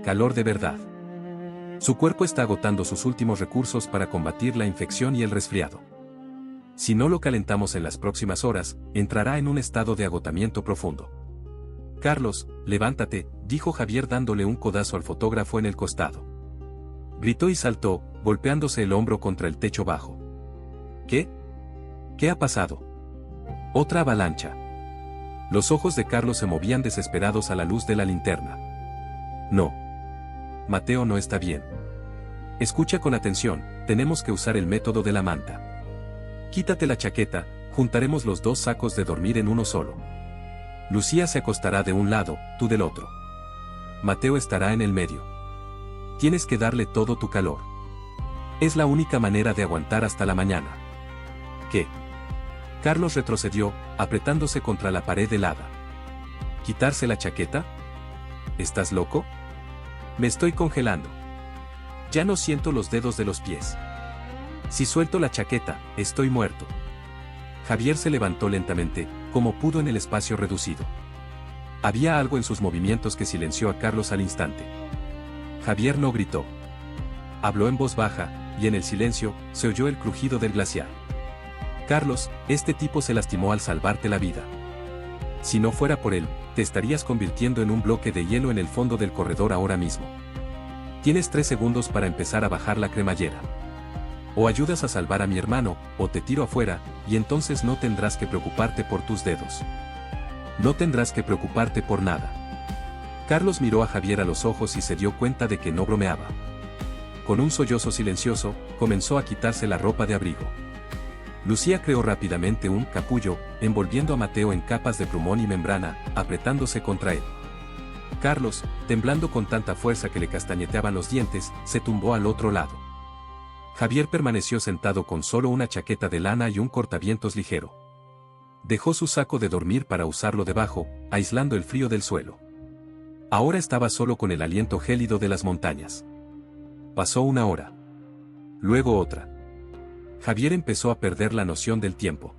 S1: Calor de verdad. Su cuerpo está agotando sus últimos recursos para combatir la infección y el resfriado. Si no lo calentamos en las próximas horas, entrará en un estado de agotamiento profundo. Carlos, levántate, dijo Javier dándole un codazo al fotógrafo en el costado. Gritó y saltó, golpeándose el hombro contra el techo bajo. ¿Qué? ¿Qué ha pasado? Otra avalancha. Los ojos de Carlos se movían desesperados a la luz de la linterna. No. Mateo no está bien. Escucha con atención, tenemos que usar el método de la manta. Quítate la chaqueta, juntaremos los 2 sacos de dormir en uno solo. Lucía se acostará de un lado, tú del otro. Mateo estará en el medio. Tienes que darle todo tu calor. Es la única manera de aguantar hasta la mañana. ¿Qué? Carlos retrocedió, apretándose contra la pared helada. ¿Quitarse la chaqueta? ¿Estás loco? Me estoy congelando. Ya no siento los dedos de los pies. Si suelto la chaqueta, estoy muerto. Javier se levantó lentamente, como pudo en el espacio reducido. Había algo en sus movimientos que silenció a Carlos al instante. Javier no gritó. Habló en voz baja, y en el silencio, se oyó el crujido del glaciar. Carlos, este tipo se lastimó al salvarte la vida. Si no fuera por él, te estarías convirtiendo en un bloque de hielo en el fondo del corredor ahora mismo. Tienes 3 segundos para empezar a bajar la cremallera. O ayudas a salvar a mi hermano, o te tiro afuera, y entonces no tendrás que preocuparte por tus dedos. No tendrás que preocuparte por nada. Carlos miró a Javier a los ojos y se dio cuenta de que no bromeaba. Con un sollozo silencioso, comenzó a quitarse la ropa de abrigo. Lucía creó rápidamente un capullo, envolviendo a Mateo en capas de plumón y membrana, apretándose contra él. Carlos, temblando con tanta fuerza que le castañeteaban los dientes, se tumbó al otro lado. Javier permaneció sentado con solo una chaqueta de lana y un cortavientos ligero. Dejó su saco de dormir para usarlo debajo, aislando el frío del suelo. Ahora estaba solo con el aliento gélido de las montañas. Pasó una hora. Luego otra. Javier empezó a perder la noción del tiempo.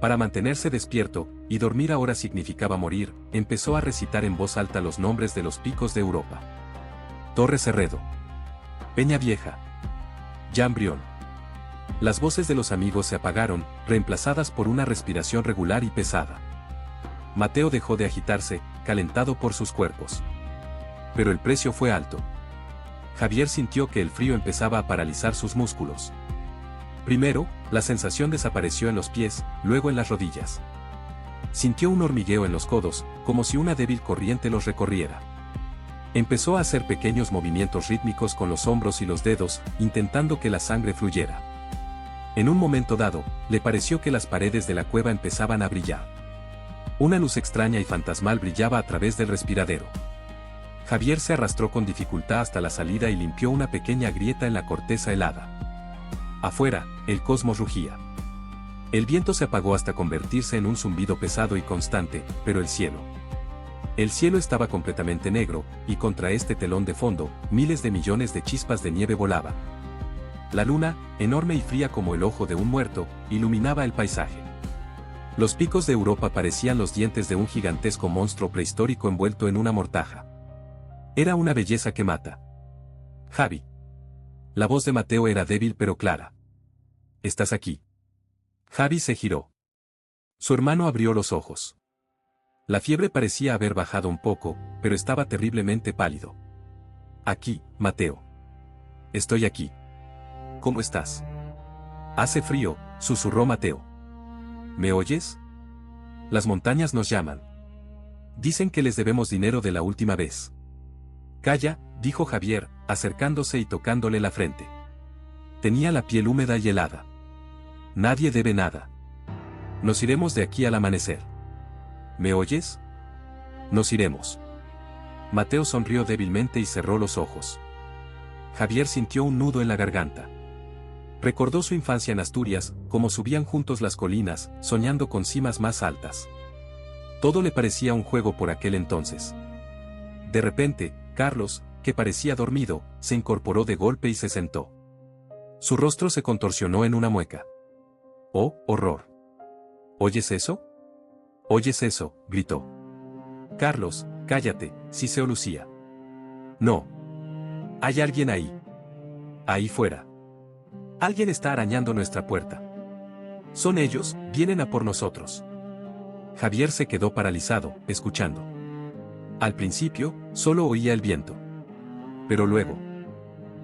S1: Para mantenerse despierto, y dormir ahora significaba morir, empezó a recitar en voz alta los nombres de los picos de Europa. Torre Cerredo. Peña Vieja. Jambrión. Las voces de los amigos se apagaron, reemplazadas por una respiración regular y pesada. Mateo dejó de agitarse, calentado por sus cuerpos. Pero el precio fue alto. Javier sintió que el frío empezaba a paralizar sus músculos. Primero, la sensación desapareció en los pies, luego en las rodillas. Sintió un hormigueo en los codos, como si una débil corriente los recorriera. Empezó a hacer pequeños movimientos rítmicos con los hombros y los dedos, intentando que la sangre fluyera. En un momento dado, le pareció que las paredes de la cueva empezaban a brillar. Una luz extraña y fantasmal brillaba a través del respiradero. Javier se arrastró con dificultad hasta la salida y limpió una pequeña grieta en la corteza helada. Afuera, el cosmos rugía. El viento se apagó hasta convertirse en un zumbido pesado y constante, pero el cielo estaba completamente negro, y contra este telón de fondo, miles de millones de chispas de nieve volaban. La luna, enorme y fría como el ojo de un muerto, iluminaba el paisaje. Los picos de Europa parecían los dientes de un gigantesco monstruo prehistórico envuelto en una mortaja. Era una belleza que mata. Javi. La voz de Mateo era débil pero clara. ¿Estás aquí? Javi se giró. Su hermano abrió los ojos. La fiebre parecía haber bajado un poco, pero estaba terriblemente pálido. Aquí, Mateo. Estoy aquí. ¿Cómo estás? Hace frío, susurró Mateo. ¿Me oyes? Las montañas nos llaman. Dicen que les debemos dinero de la última vez. Calla, dijo Javier, acercándose y tocándole la frente. Tenía la piel húmeda y helada. Nadie debe nada. Nos iremos de aquí al amanecer. ¿Me oyes? Nos iremos. Mateo sonrió débilmente y cerró los ojos. Javier sintió un nudo en la garganta. Recordó su infancia en Asturias, cómo subían juntos las colinas, soñando con cimas más altas. Todo le parecía un juego por aquel entonces. De repente, Carlos, que parecía dormido, se incorporó de golpe y se sentó. Su rostro se contorsionó en una mueca. ¡Oh, horror! ¿Oyes eso? ¿Oyes eso?, gritó. Carlos, cállate, siseó Lucía. No. Hay alguien ahí. Ahí fuera. Alguien está arañando nuestra puerta. Son ellos, vienen a por nosotros. Javier se quedó paralizado, escuchando. Al principio, solo oía el viento. Pero luego.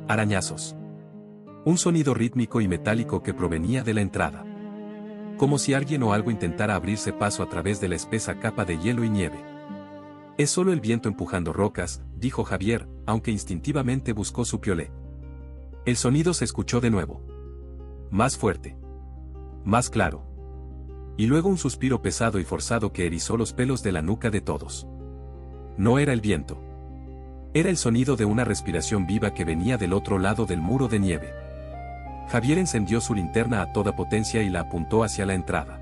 S1: Arañazos. Un sonido rítmico y metálico que provenía de la entrada. Como si alguien o algo intentara abrirse paso a través de la espesa capa de hielo y nieve. Es solo el viento empujando rocas, dijo Javier, aunque instintivamente buscó su piolé. El sonido se escuchó de nuevo. Más fuerte. Más claro. Y luego un suspiro pesado y forzado que erizó los pelos de la nuca de todos. No era el viento. Era el sonido de una respiración viva que venía del otro lado del muro de nieve. Javier encendió su linterna a toda potencia y la apuntó hacia la entrada.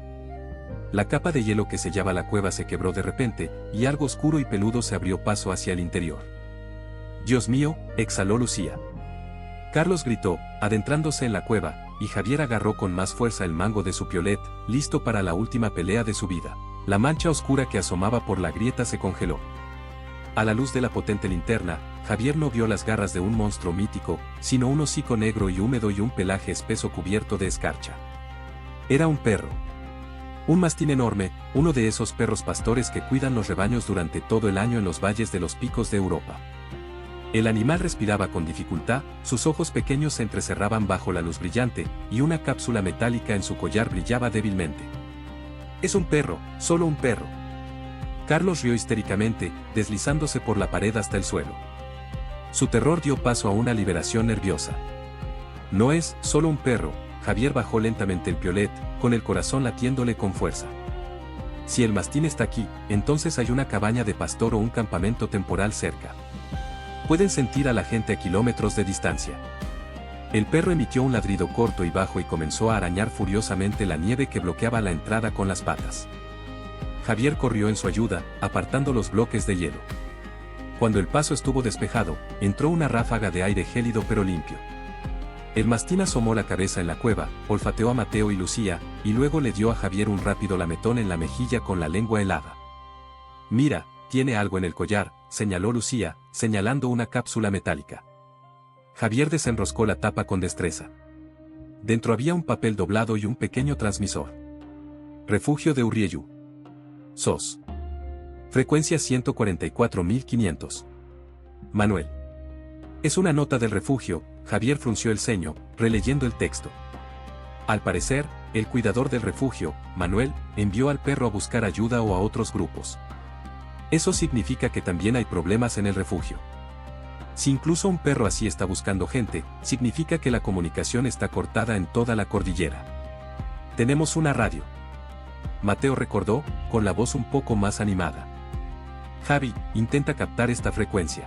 S1: La capa de hielo que sellaba la cueva se quebró de repente, y algo oscuro y peludo se abrió paso hacia el interior. «Dios mío», exhaló Lucía. Carlos gritó, adentrándose en la cueva, y Javier agarró con más fuerza el mango de su piolet, listo para la última pelea de su vida. La mancha oscura que asomaba por la grieta se congeló. A la luz de la potente linterna, Javier no vio las garras de un monstruo mítico, sino un hocico negro y húmedo y un pelaje espeso cubierto de escarcha. Era un perro. Un mastín enorme, uno de esos perros pastores que cuidan los rebaños durante todo el año en los valles de los picos de Europa. El animal respiraba con dificultad, sus ojos pequeños se entrecerraban bajo la luz brillante, y una cápsula metálica en su collar brillaba débilmente. «Es un perro, solo un perro». Carlos rió histéricamente, deslizándose por la pared hasta el suelo. Su terror dio paso a una liberación nerviosa. «No es solo un perro». Javier bajó lentamente el piolet, con el corazón latiéndole con fuerza. Si el mastín está aquí, entonces hay una cabaña de pastor o un campamento temporal cerca. Pueden sentir a la gente a kilómetros de distancia. El perro emitió un ladrido corto y bajo y comenzó a arañar furiosamente la nieve que bloqueaba la entrada con las patas. Javier corrió en su ayuda, apartando los bloques de hielo. Cuando el paso estuvo despejado, entró una ráfaga de aire gélido pero limpio. El mastín asomó la cabeza en la cueva, olfateó a Mateo y Lucía, y luego le dio a Javier un rápido lametón en la mejilla con la lengua helada. «Mira, tiene algo en el collar», señaló Lucía, señalando una cápsula metálica. Javier desenroscó la tapa con destreza. Dentro había un papel doblado y un pequeño transmisor. «Refugio de Urriellu. SOS. Frecuencia 144.500. Manuel». Es una nota del refugio. Javier frunció el ceño, releyendo el texto. Al parecer, el cuidador del refugio, Manuel, envió al perro a buscar ayuda o a otros grupos. Eso significa que también hay problemas en el refugio. Si incluso un perro así está buscando gente, significa que la comunicación está cortada en toda la cordillera. Tenemos una radio. Mateo recordó, con la voz un poco más animada. Javi, intenta captar esta frecuencia.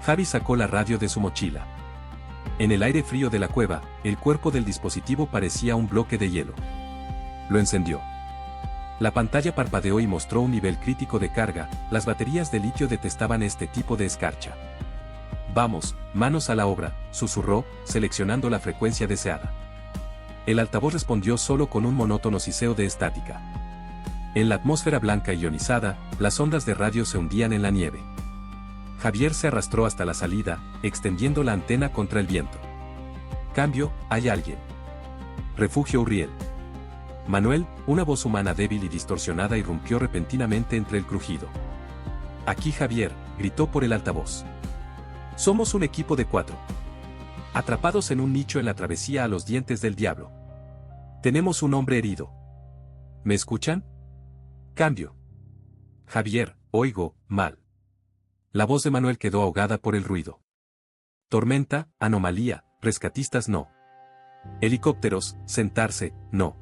S1: Javi sacó la radio de su mochila. En el aire frío de la cueva, el cuerpo del dispositivo parecía un bloque de hielo. Lo encendió. La pantalla parpadeó y mostró un nivel crítico de carga. Las baterías de litio detestaban este tipo de escarcha. «Vamos, manos a la obra», susurró, seleccionando la frecuencia deseada. El altavoz respondió solo con un monótono siseo de estática. En la atmósfera blanca ionizada, las ondas de radio se hundían en la nieve. Javier se arrastró hasta la salida, extendiendo la antena contra el viento. «Cambio, hay alguien». «Refugio Urriel». Manuel, una voz humana débil y distorsionada irrumpió repentinamente entre el crujido. «Aquí Javier», gritó por el altavoz. «Somos un equipo de 4. Atrapados en un nicho en la travesía a los dientes del diablo. Tenemos un hombre herido. ¿Me escuchan? Cambio». «Javier, oigo, mal». La voz de Manuel quedó ahogada por el ruido. «Tormenta, anomalía, rescatistas no. Helicópteros, sentarse, no.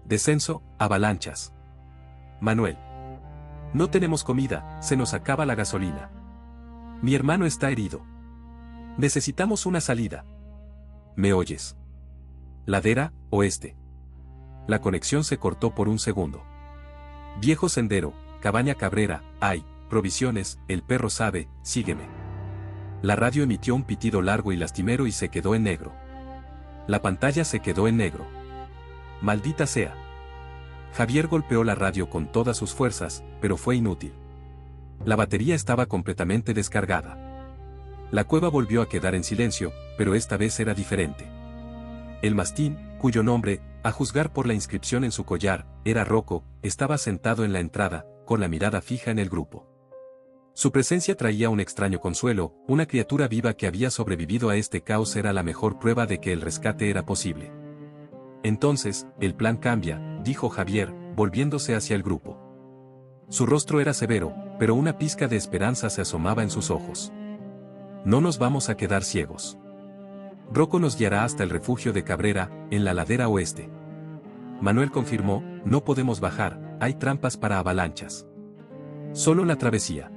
S1: Descenso, avalanchas. Manuel. No tenemos comida, se nos acaba la gasolina. Mi hermano está herido. Necesitamos una salida. ¿Me oyes? Ladera, oeste». La conexión se cortó por un segundo. «Viejo sendero, cabaña Cabrera, hay provisiones, el perro sabe, sígueme». La radio emitió un pitido largo y lastimero y se quedó en negro. La pantalla se quedó en negro. «Maldita sea». Javier golpeó la radio con todas sus fuerzas, pero fue inútil. La batería estaba completamente descargada. La cueva volvió a quedar en silencio, pero esta vez era diferente. El mastín, cuyo nombre, a juzgar por la inscripción en su collar, era Rocco, estaba sentado en la entrada, con la mirada fija en el grupo. Su presencia traía un extraño consuelo, una criatura viva que había sobrevivido a este caos era la mejor prueba de que el rescate era posible. «Entonces, el plan cambia», dijo Javier, volviéndose hacia el grupo. Su rostro era severo, pero una pizca de esperanza se asomaba en sus ojos. «No nos vamos a quedar ciegos. Rocco nos guiará hasta el refugio de Cabrera, en la ladera oeste». Manuel confirmó, «No podemos bajar, hay trampas para avalanchas. Solo la travesía».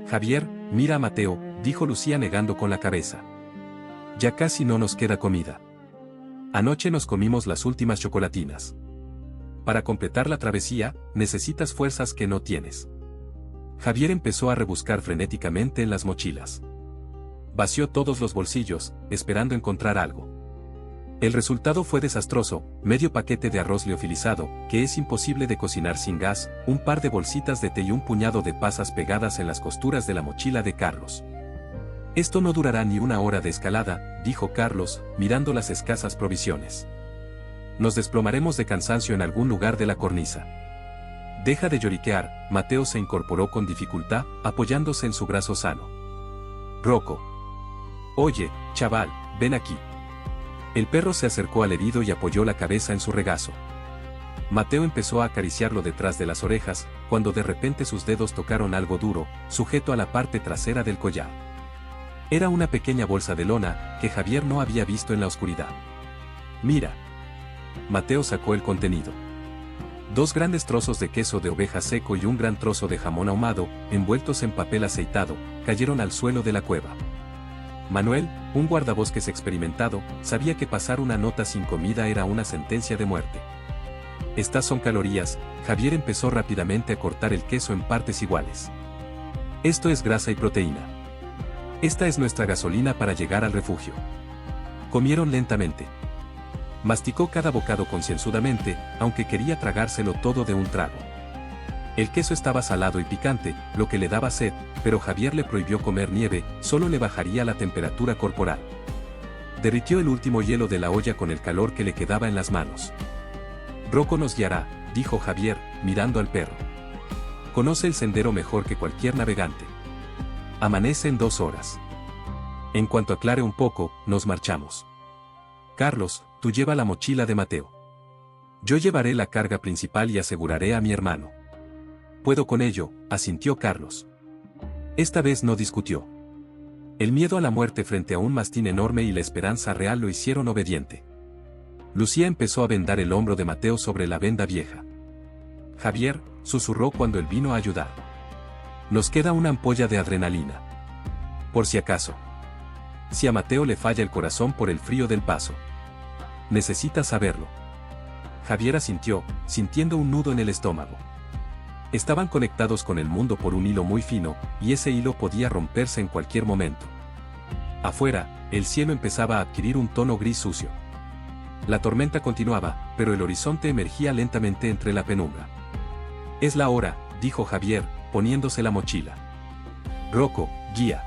S1: «Javier, mira a Mateo», dijo Lucía negando con la cabeza. «Ya casi no nos queda comida. Anoche nos comimos las últimas chocolatinas. Para completar la travesía, necesitas fuerzas que no tienes». Javier empezó a rebuscar frenéticamente en las mochilas. Vació todos los bolsillos, esperando encontrar algo. El resultado fue desastroso: medio paquete de arroz liofilizado, que es imposible de cocinar sin gas, un par de bolsitas de té y un puñado de pasas pegadas en las costuras de la mochila de Carlos. Esto no durará ni una hora de escalada, dijo Carlos, mirando las escasas provisiones. Nos desplomaremos de cansancio en algún lugar de la cornisa. Deja de lloriquear, Mateo se incorporó con dificultad, apoyándose en su brazo sano. Rocco. Oye, chaval, ven aquí. El perro se acercó al herido y apoyó la cabeza en su regazo. Mateo empezó a acariciarlo detrás de las orejas, cuando de repente sus dedos tocaron algo duro, sujeto a la parte trasera del collar. Era una pequeña bolsa de lona, que Javier no había visto en la oscuridad. Mira. Mateo sacó el contenido. 2 grandes trozos de queso de oveja seco y un gran trozo de jamón ahumado, envueltos en papel aceitado, cayeron al suelo de la cueva. Manuel, un guardabosques experimentado, sabía que pasar una nota sin comida era una sentencia de muerte. Estas son calorías. Javier empezó rápidamente a cortar el queso en partes iguales. Esto es grasa y proteína. Esta es nuestra gasolina para llegar al refugio. Comieron lentamente. Masticó cada bocado concienzudamente, aunque quería tragárselo todo de un trago. El queso estaba salado y picante, lo que le daba sed, pero Javier le prohibió comer nieve, solo le bajaría la temperatura corporal. Derritió el último hielo de la olla con el calor que le quedaba en las manos. Rocco nos guiará, dijo Javier, mirando al perro. Conoce el sendero mejor que cualquier navegante. Amanece en 2 horas. En cuanto aclare un poco, nos marchamos. Carlos, tú lleva la mochila de Mateo. Yo llevaré la carga principal y aseguraré a mi hermano. Puedo con ello, asintió Carlos. Esta vez no discutió. El miedo a la muerte frente a un mastín enorme y la esperanza real lo hicieron obediente. Lucía empezó a vendar el hombro de Mateo sobre la venda vieja. Javier, susurró cuando él vino a ayudar. Nos queda una ampolla de adrenalina. Por si acaso. Si a Mateo le falla el corazón por el frío del paso. Necesita saberlo. Javier asintió, sintiendo un nudo en el estómago. Estaban conectados con el mundo por un hilo muy fino, y ese hilo podía romperse en cualquier momento. Afuera, el cielo empezaba a adquirir un tono gris sucio. La tormenta continuaba, pero el horizonte emergía lentamente entre la penumbra. Es la hora, dijo Javier, poniéndose la mochila. Rocco, guía.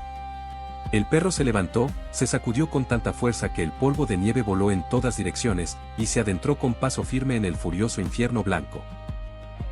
S1: El perro se levantó, se sacudió con tanta fuerza que el polvo de nieve voló en todas direcciones, y se adentró con paso firme en el furioso infierno blanco.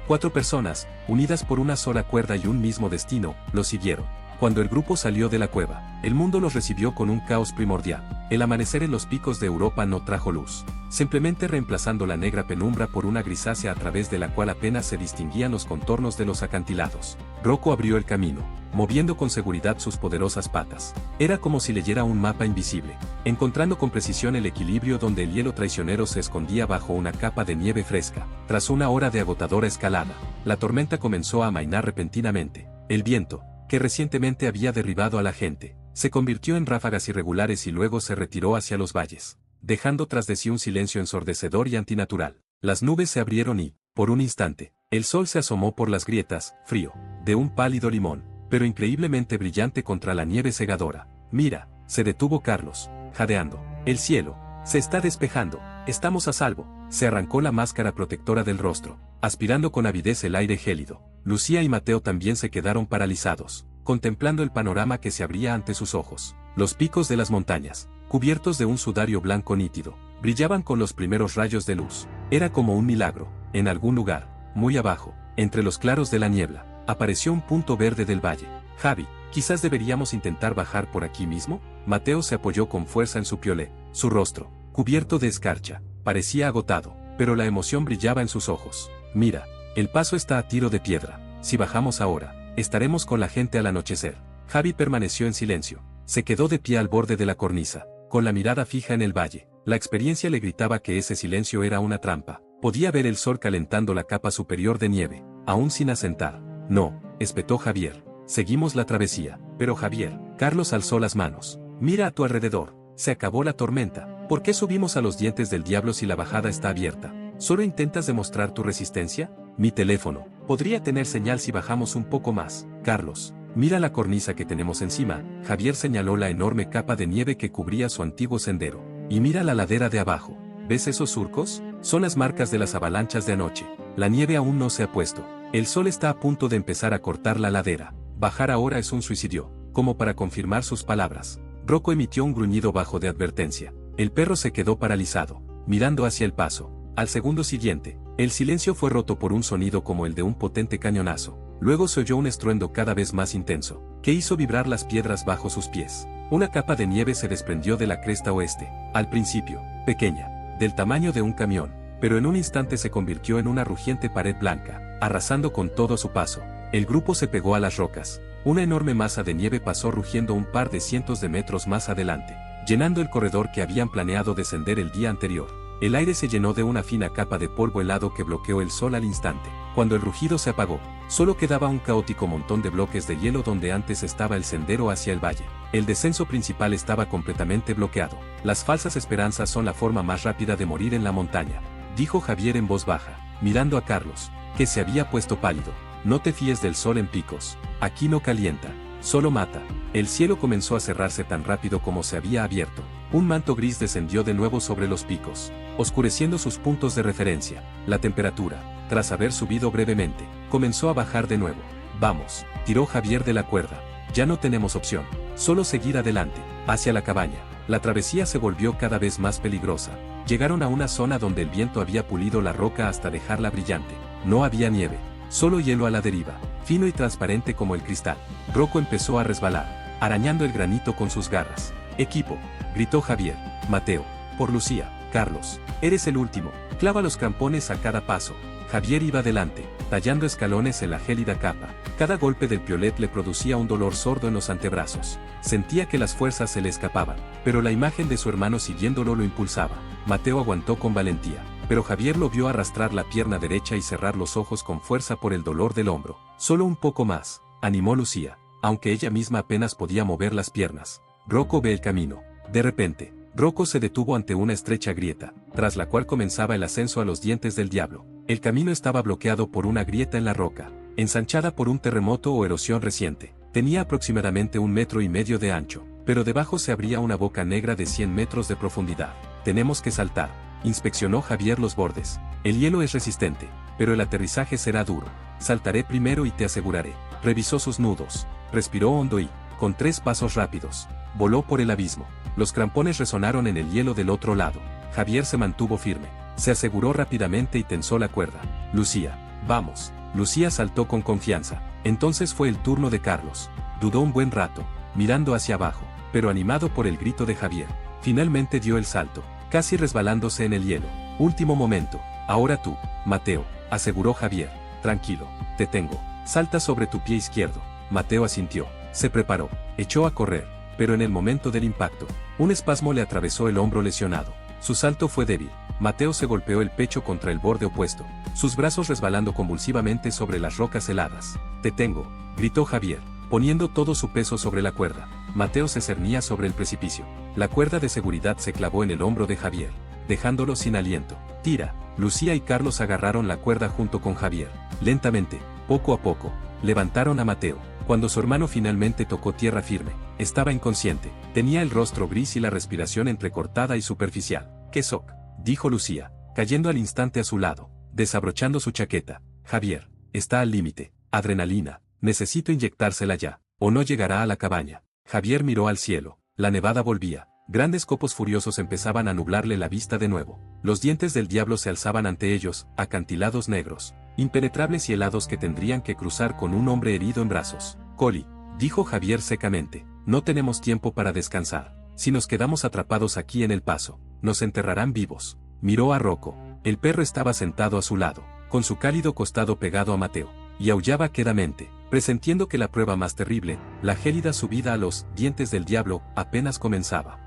S1: 4 personas, unidas por una sola cuerda y un mismo destino, lo siguieron. Cuando el grupo salió de la cueva, el mundo los recibió con un caos primordial. El amanecer en los picos de Europa no trajo luz, simplemente reemplazando la negra penumbra por una grisácea a través de la cual apenas se distinguían los contornos de los acantilados. Rocco abrió el camino, moviendo con seguridad sus poderosas patas. Era como si leyera un mapa invisible, encontrando con precisión el equilibrio donde el hielo traicionero se escondía bajo una capa de nieve fresca. Tras una hora de agotadora escalada, la tormenta comenzó a amainar repentinamente. El viento, que recientemente había derribado a la gente, se convirtió en ráfagas irregulares y luego se retiró hacia los valles, dejando tras de sí un silencio ensordecedor y antinatural. Las nubes se abrieron y, por un instante, el sol se asomó por las grietas, frío, de un pálido limón, pero increíblemente brillante contra la nieve cegadora. Mira, se detuvo Carlos, jadeando. El cielo se está despejando, estamos a salvo. Se arrancó la máscara protectora del rostro, aspirando con avidez el aire gélido. Lucía y Mateo también se quedaron paralizados, contemplando el panorama que se abría ante sus ojos. Los picos de las montañas, cubiertos de un sudario blanco nítido, brillaban con los primeros rayos de luz. Era como un milagro. En algún lugar, muy abajo, entre los claros de la niebla, apareció un punto verde del valle. Javi, quizás deberíamos intentar bajar por aquí mismo. Mateo se apoyó con fuerza en su piolé. Su rostro, cubierto de escarcha, parecía agotado, pero la emoción brillaba en sus ojos. Mira, el paso está a tiro de piedra. Si bajamos ahora, estaremos con la gente al anochecer. Javi permaneció en silencio. Se quedó de pie al borde de la cornisa, con la mirada fija en el valle. La experiencia le gritaba que ese silencio era una trampa. Podía ver el sol calentando la capa superior de nieve, aún sin asentar. No, espetó Javier. Seguimos la travesía. Pero Javier, Carlos alzó las manos. Mira a tu alrededor. Se acabó la tormenta. ¿Por qué subimos a los dientes del diablo si la bajada está abierta? ¿Solo intentas demostrar tu resistencia? Mi teléfono podría tener señal si bajamos un poco más. Carlos, mira la cornisa que tenemos encima. Javier señaló la enorme capa de nieve que cubría su antiguo sendero. Y mira la ladera de abajo. ¿Ves esos surcos? Son las marcas de las avalanchas de anoche. La nieve aún no se ha puesto. El sol está a punto de empezar a cortar la ladera. Bajar ahora es un suicidio. como para confirmar sus palabras. Rocco emitió un gruñido bajo de advertencia. El perro se quedó paralizado, mirando hacia el paso. Al segundo siguiente, el silencio fue roto por un sonido como el de un potente cañonazo. Luego se oyó un estruendo cada vez más intenso, que hizo vibrar las piedras bajo sus pies. Una capa de nieve se desprendió de la cresta oeste, al principio, pequeña, del tamaño de un camión, pero en un instante se convirtió en una rugiente pared blanca, arrasando con todo a su paso. El grupo se pegó a las rocas. Una enorme masa de nieve pasó rugiendo un par de cientos de metros más adelante, llenando el corredor que habían planeado descender el día anterior. El aire se llenó de una fina capa de polvo helado que bloqueó el sol al instante. Cuando el rugido se apagó, solo quedaba un caótico montón de bloques de hielo donde antes estaba el sendero hacia el valle. El descenso principal estaba completamente bloqueado. Las falsas esperanzas son la forma más rápida de morir en la montaña, dijo Javier en voz baja, mirando a Carlos, que se había puesto pálido. No te fíes del sol en picos. Aquí no calienta, solo mata. El cielo comenzó a cerrarse tan rápido como se había abierto. Un manto gris descendió de nuevo sobre los picos, oscureciendo sus puntos de referencia. La temperatura, tras haber subido brevemente, comenzó a bajar de nuevo. Vamos, tiró Javier de la cuerda. Ya no tenemos opción, solo seguir adelante, hacia la cabaña. La travesía se volvió cada vez más peligrosa. Llegaron a una zona donde el viento había pulido la roca hasta dejarla brillante. No había nieve, solo hielo a la deriva, fino y transparente como el cristal. Rocco empezó a resbalar, arañando el granito con sus garras. Equipo, gritó Javier. Mateo, por Lucía. Carlos, eres el último. Clava los crampones a cada paso. Javier iba adelante, tallando escalones en la gélida capa. Cada golpe del piolet le producía un dolor sordo en los antebrazos. Sentía que las fuerzas se le escapaban, pero la imagen de su hermano siguiéndolo lo impulsaba. Mateo aguantó con valentía, pero Javier lo vio arrastrar la pierna derecha y cerrar los ojos con fuerza por el dolor del hombro. Solo un poco más, animó Lucía, aunque ella misma apenas podía mover las piernas. Rocco ve el camino. De repente, Rocco se detuvo ante una estrecha grieta, tras la cual comenzaba el ascenso a los dientes del diablo. El camino estaba bloqueado por una grieta en la roca, ensanchada por un terremoto o erosión reciente. Tenía aproximadamente 1,5 metros de ancho, pero debajo se abría una boca negra de 100 metros de profundidad. Tenemos que saltar, inspeccionó Javier los bordes. El hielo es resistente, pero el aterrizaje será duro. Saltaré primero y te aseguraré. Revisó sus nudos, respiró hondo y, con 3 pasos rápidos, voló por el abismo. Los crampones resonaron en el hielo del otro lado. Javier se mantuvo firme, se aseguró rápidamente y tensó la cuerda. Lucía, vamos. Lucía saltó con confianza. Entonces fue el turno de Carlos. Dudó un buen rato, mirando hacia abajo, pero animado por el grito de Javier. Finalmente dio el salto, casi resbalándose en el hielo. Último momento. Ahora tú, Mateo, aseguró Javier. Tranquilo, te tengo. Salta sobre tu pie izquierdo. Mateo asintió. Se preparó, echó a correr, pero en el momento del impacto, un espasmo le atravesó el hombro lesionado. Su salto fue débil. Mateo se golpeó el pecho contra el borde opuesto, sus brazos resbalando convulsivamente sobre las rocas heladas. Te tengo, gritó Javier, poniendo todo su peso sobre la cuerda. Mateo se cernía sobre el precipicio. La cuerda de seguridad se clavó en el hombro de Javier, dejándolo sin aliento. Tira. Lucía y Carlos agarraron la cuerda junto con Javier. Lentamente, poco a poco, levantaron a Mateo. Cuando su hermano finalmente tocó tierra firme, estaba inconsciente. Tenía el rostro gris y la respiración entrecortada y superficial. ¡Qué shock!, dijo Lucía, cayendo al instante a su lado, desabrochando su chaqueta. Javier, está al límite. Adrenalina, necesito inyectársela ya, o no llegará a la cabaña. Javier miró al cielo. La nevada volvía. Grandes copos furiosos empezaban a nublarle la vista de nuevo. Los dientes del diablo se alzaban ante ellos, acantilados negros, impenetrables y helados que tendrían que cruzar con un hombre herido en brazos. Coli, dijo Javier secamente, no tenemos tiempo para descansar. Si nos quedamos atrapados aquí en el paso, nos enterrarán vivos. Miró a Rocco. El perro estaba sentado a su lado, con su cálido costado pegado a Mateo, y aullaba quedamente, presentiendo que la prueba más terrible, la gélida subida a los dientes del diablo, apenas comenzaba.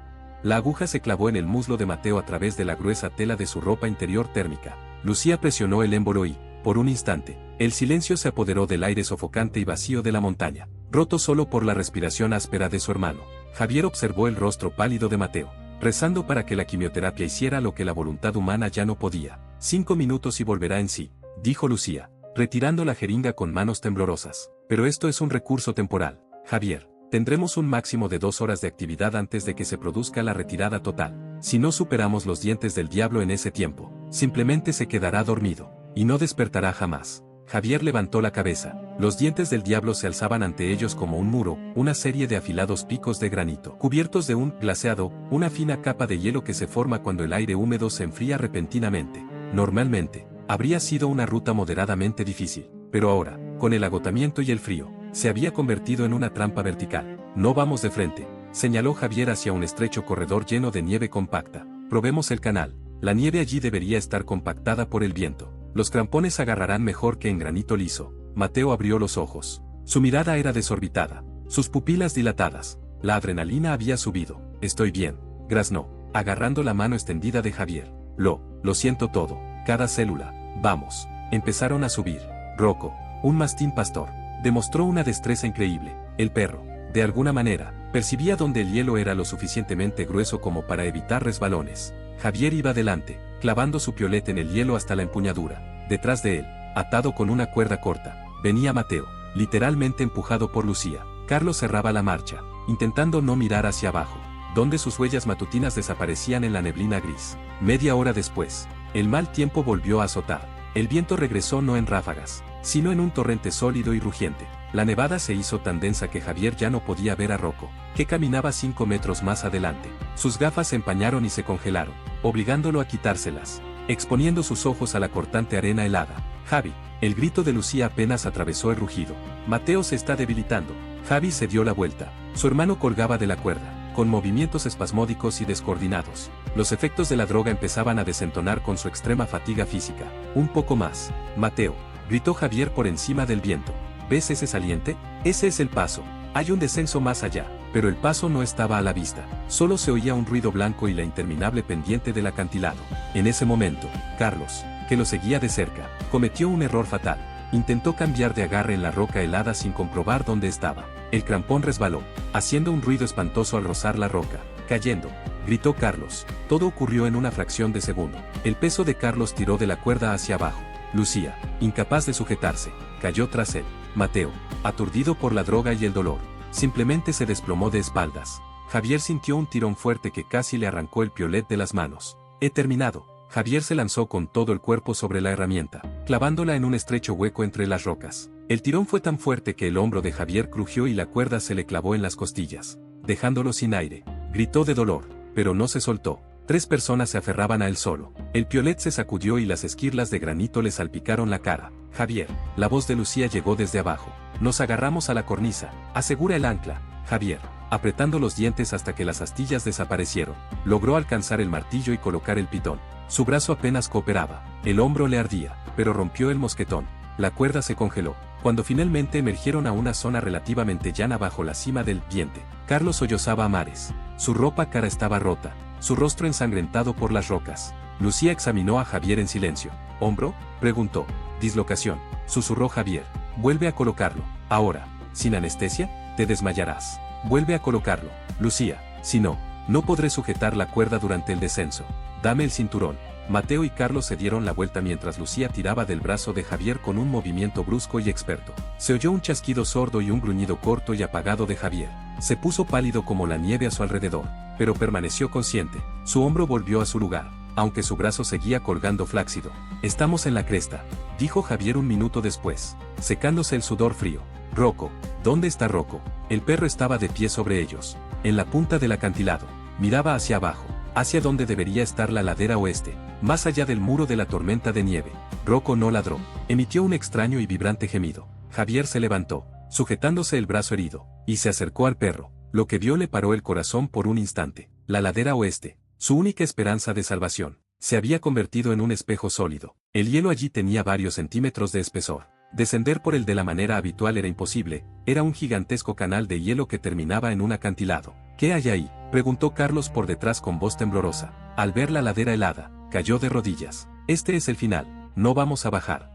S1: La aguja se clavó en el muslo de Mateo a través de la gruesa tela de su ropa interior térmica. Lucía presionó el émbolo y, por un instante, el silencio se apoderó del aire sofocante y vacío de la montaña, roto solo por la respiración áspera de su hermano. Javier observó el rostro pálido de Mateo, rezando para que la quimioterapia hiciera lo que la voluntad humana ya no podía. 5 minutos y volverá en sí, dijo Lucía, retirando la jeringa con manos temblorosas. Pero esto es un recurso temporal, Javier. Tendremos un máximo de 2 horas de actividad antes de que se produzca la retirada total. Si no superamos los dientes del diablo en ese tiempo, simplemente se quedará dormido, y no despertará jamás. Javier levantó la cabeza. Los dientes del diablo se alzaban ante ellos como un muro, una serie de afilados picos de granito, cubiertos de un glaseado, una fina capa de hielo que se forma cuando el aire húmedo se enfría repentinamente. Normalmente, habría sido una ruta moderadamente difícil, pero ahora, con el agotamiento y el frío, se había convertido en una trampa vertical. No vamos de frente, señaló Javier hacia un estrecho corredor lleno de nieve compacta. Probemos el canal. La nieve allí debería estar compactada por el viento. Los crampones agarrarán mejor que en granito liso. Mateo abrió los ojos. Su mirada era desorbitada, sus pupilas dilatadas. La adrenalina había subido. Estoy bien, graznó, agarrando la mano extendida de Javier. Lo siento todo, cada célula. Vamos. Empezaron a subir. Rocco, un mastín pastor, demostró una destreza increíble. El perro, de alguna manera, percibía donde el hielo era lo suficientemente grueso como para evitar resbalones. Javier iba adelante, clavando su piolet en el hielo hasta la empuñadura. Detrás de él, atado con una cuerda corta, venía Mateo, literalmente empujado por Lucía. Carlos cerraba la marcha, intentando no mirar hacia abajo, donde sus huellas matutinas desaparecían en la neblina gris. Media hora después, el mal tiempo volvió a azotar. El viento regresó no en ráfagas, sino en un torrente sólido y rugiente. La nevada se hizo tan densa que Javier ya no podía ver a Rocco, que caminaba 5 metros más adelante. Sus gafas se empañaron y se congelaron, obligándolo a quitárselas, exponiendo sus ojos a la cortante arena helada. Javi, el grito de Lucía apenas atravesó el rugido. Mateo se está debilitando. Javi se dio la vuelta. Su hermano colgaba de la cuerda, con movimientos espasmódicos y descoordinados. Los efectos de la droga empezaban a desentonar con su extrema fatiga física. Un poco más. Mateo, gritó Javier por encima del viento. ¿Ves ese saliente? Ese es el paso. Hay un descenso más allá, pero el paso no estaba a la vista. Solo se oía un ruido blanco y la interminable pendiente del acantilado. En ese momento, Carlos, que lo seguía de cerca, cometió un error fatal. Intentó cambiar de agarre en la roca helada sin comprobar dónde estaba. El crampón resbaló, haciendo un ruido espantoso al rozar la roca. Cayendo, gritó Carlos. Todo ocurrió en una fracción de segundo. El peso de Carlos tiró de la cuerda hacia abajo. Lucía, incapaz de sujetarse, cayó tras él. Mateo, aturdido por la droga y el dolor, simplemente se desplomó de espaldas. Javier sintió un tirón fuerte que casi le arrancó el piolet de las manos. He terminado. Javier se lanzó con todo el cuerpo sobre la herramienta, clavándola en un estrecho hueco entre las rocas. El tirón fue tan fuerte que el hombro de Javier crujió y la cuerda se le clavó en las costillas, dejándolo sin aire. Gritó de dolor, pero no se soltó. 3 personas se aferraban a él solo. El piolet se sacudió y las esquirlas de granito le salpicaron la cara. Javier, la voz de Lucía llegó desde abajo. Nos agarramos a la cornisa. Asegura el ancla. Javier, apretando los dientes hasta que las astillas desaparecieron, logró alcanzar el martillo y colocar el pitón. Su brazo apenas cooperaba. El hombro le ardía, pero rompió el mosquetón. La cuerda se congeló. Cuando finalmente emergieron a una zona relativamente llana bajo la cima del diente, Carlos sollozaba a mares. Su ropa cara estaba rota, su rostro ensangrentado por las rocas. Lucía examinó a Javier en silencio. ¿Hombro?, preguntó. Dislocación, susurró Javier. Vuelve a colocarlo. Ahora, sin anestesia, te desmayarás. Vuelve a colocarlo, Lucía. Si no, no podré sujetar la cuerda durante el descenso. Dame el cinturón. Mateo y Carlos se dieron la vuelta mientras Lucía tiraba del brazo de Javier con un movimiento brusco y experto. Se oyó un chasquido sordo y un gruñido corto y apagado de Javier. Se puso pálido como la nieve a su alrededor, pero permaneció consciente. Su hombro volvió a su lugar, aunque su brazo seguía colgando flácido. Estamos en la cresta, dijo Javier un minuto después, secándose el sudor frío. Rocco, ¿dónde está Rocco? El perro estaba de pie sobre ellos, en la punta del acantilado. Miraba hacia abajo, hacia donde debería estar la ladera oeste, más allá del muro de la tormenta de nieve. Rocco no ladró, emitió un extraño y vibrante gemido. Javier se levantó, sujetándose el brazo herido, y se acercó al perro. Lo que vio le paró el corazón por un instante. La ladera oeste, su única esperanza de salvación, se había convertido en un espejo sólido. El hielo allí tenía varios centímetros de espesor. Descender por él de la manera habitual era imposible, era un gigantesco canal de hielo que terminaba en un acantilado. ¿Qué hay ahí?, preguntó Carlos por detrás con voz temblorosa. Al ver la ladera helada, cayó de rodillas. Este es el final, no vamos a bajar,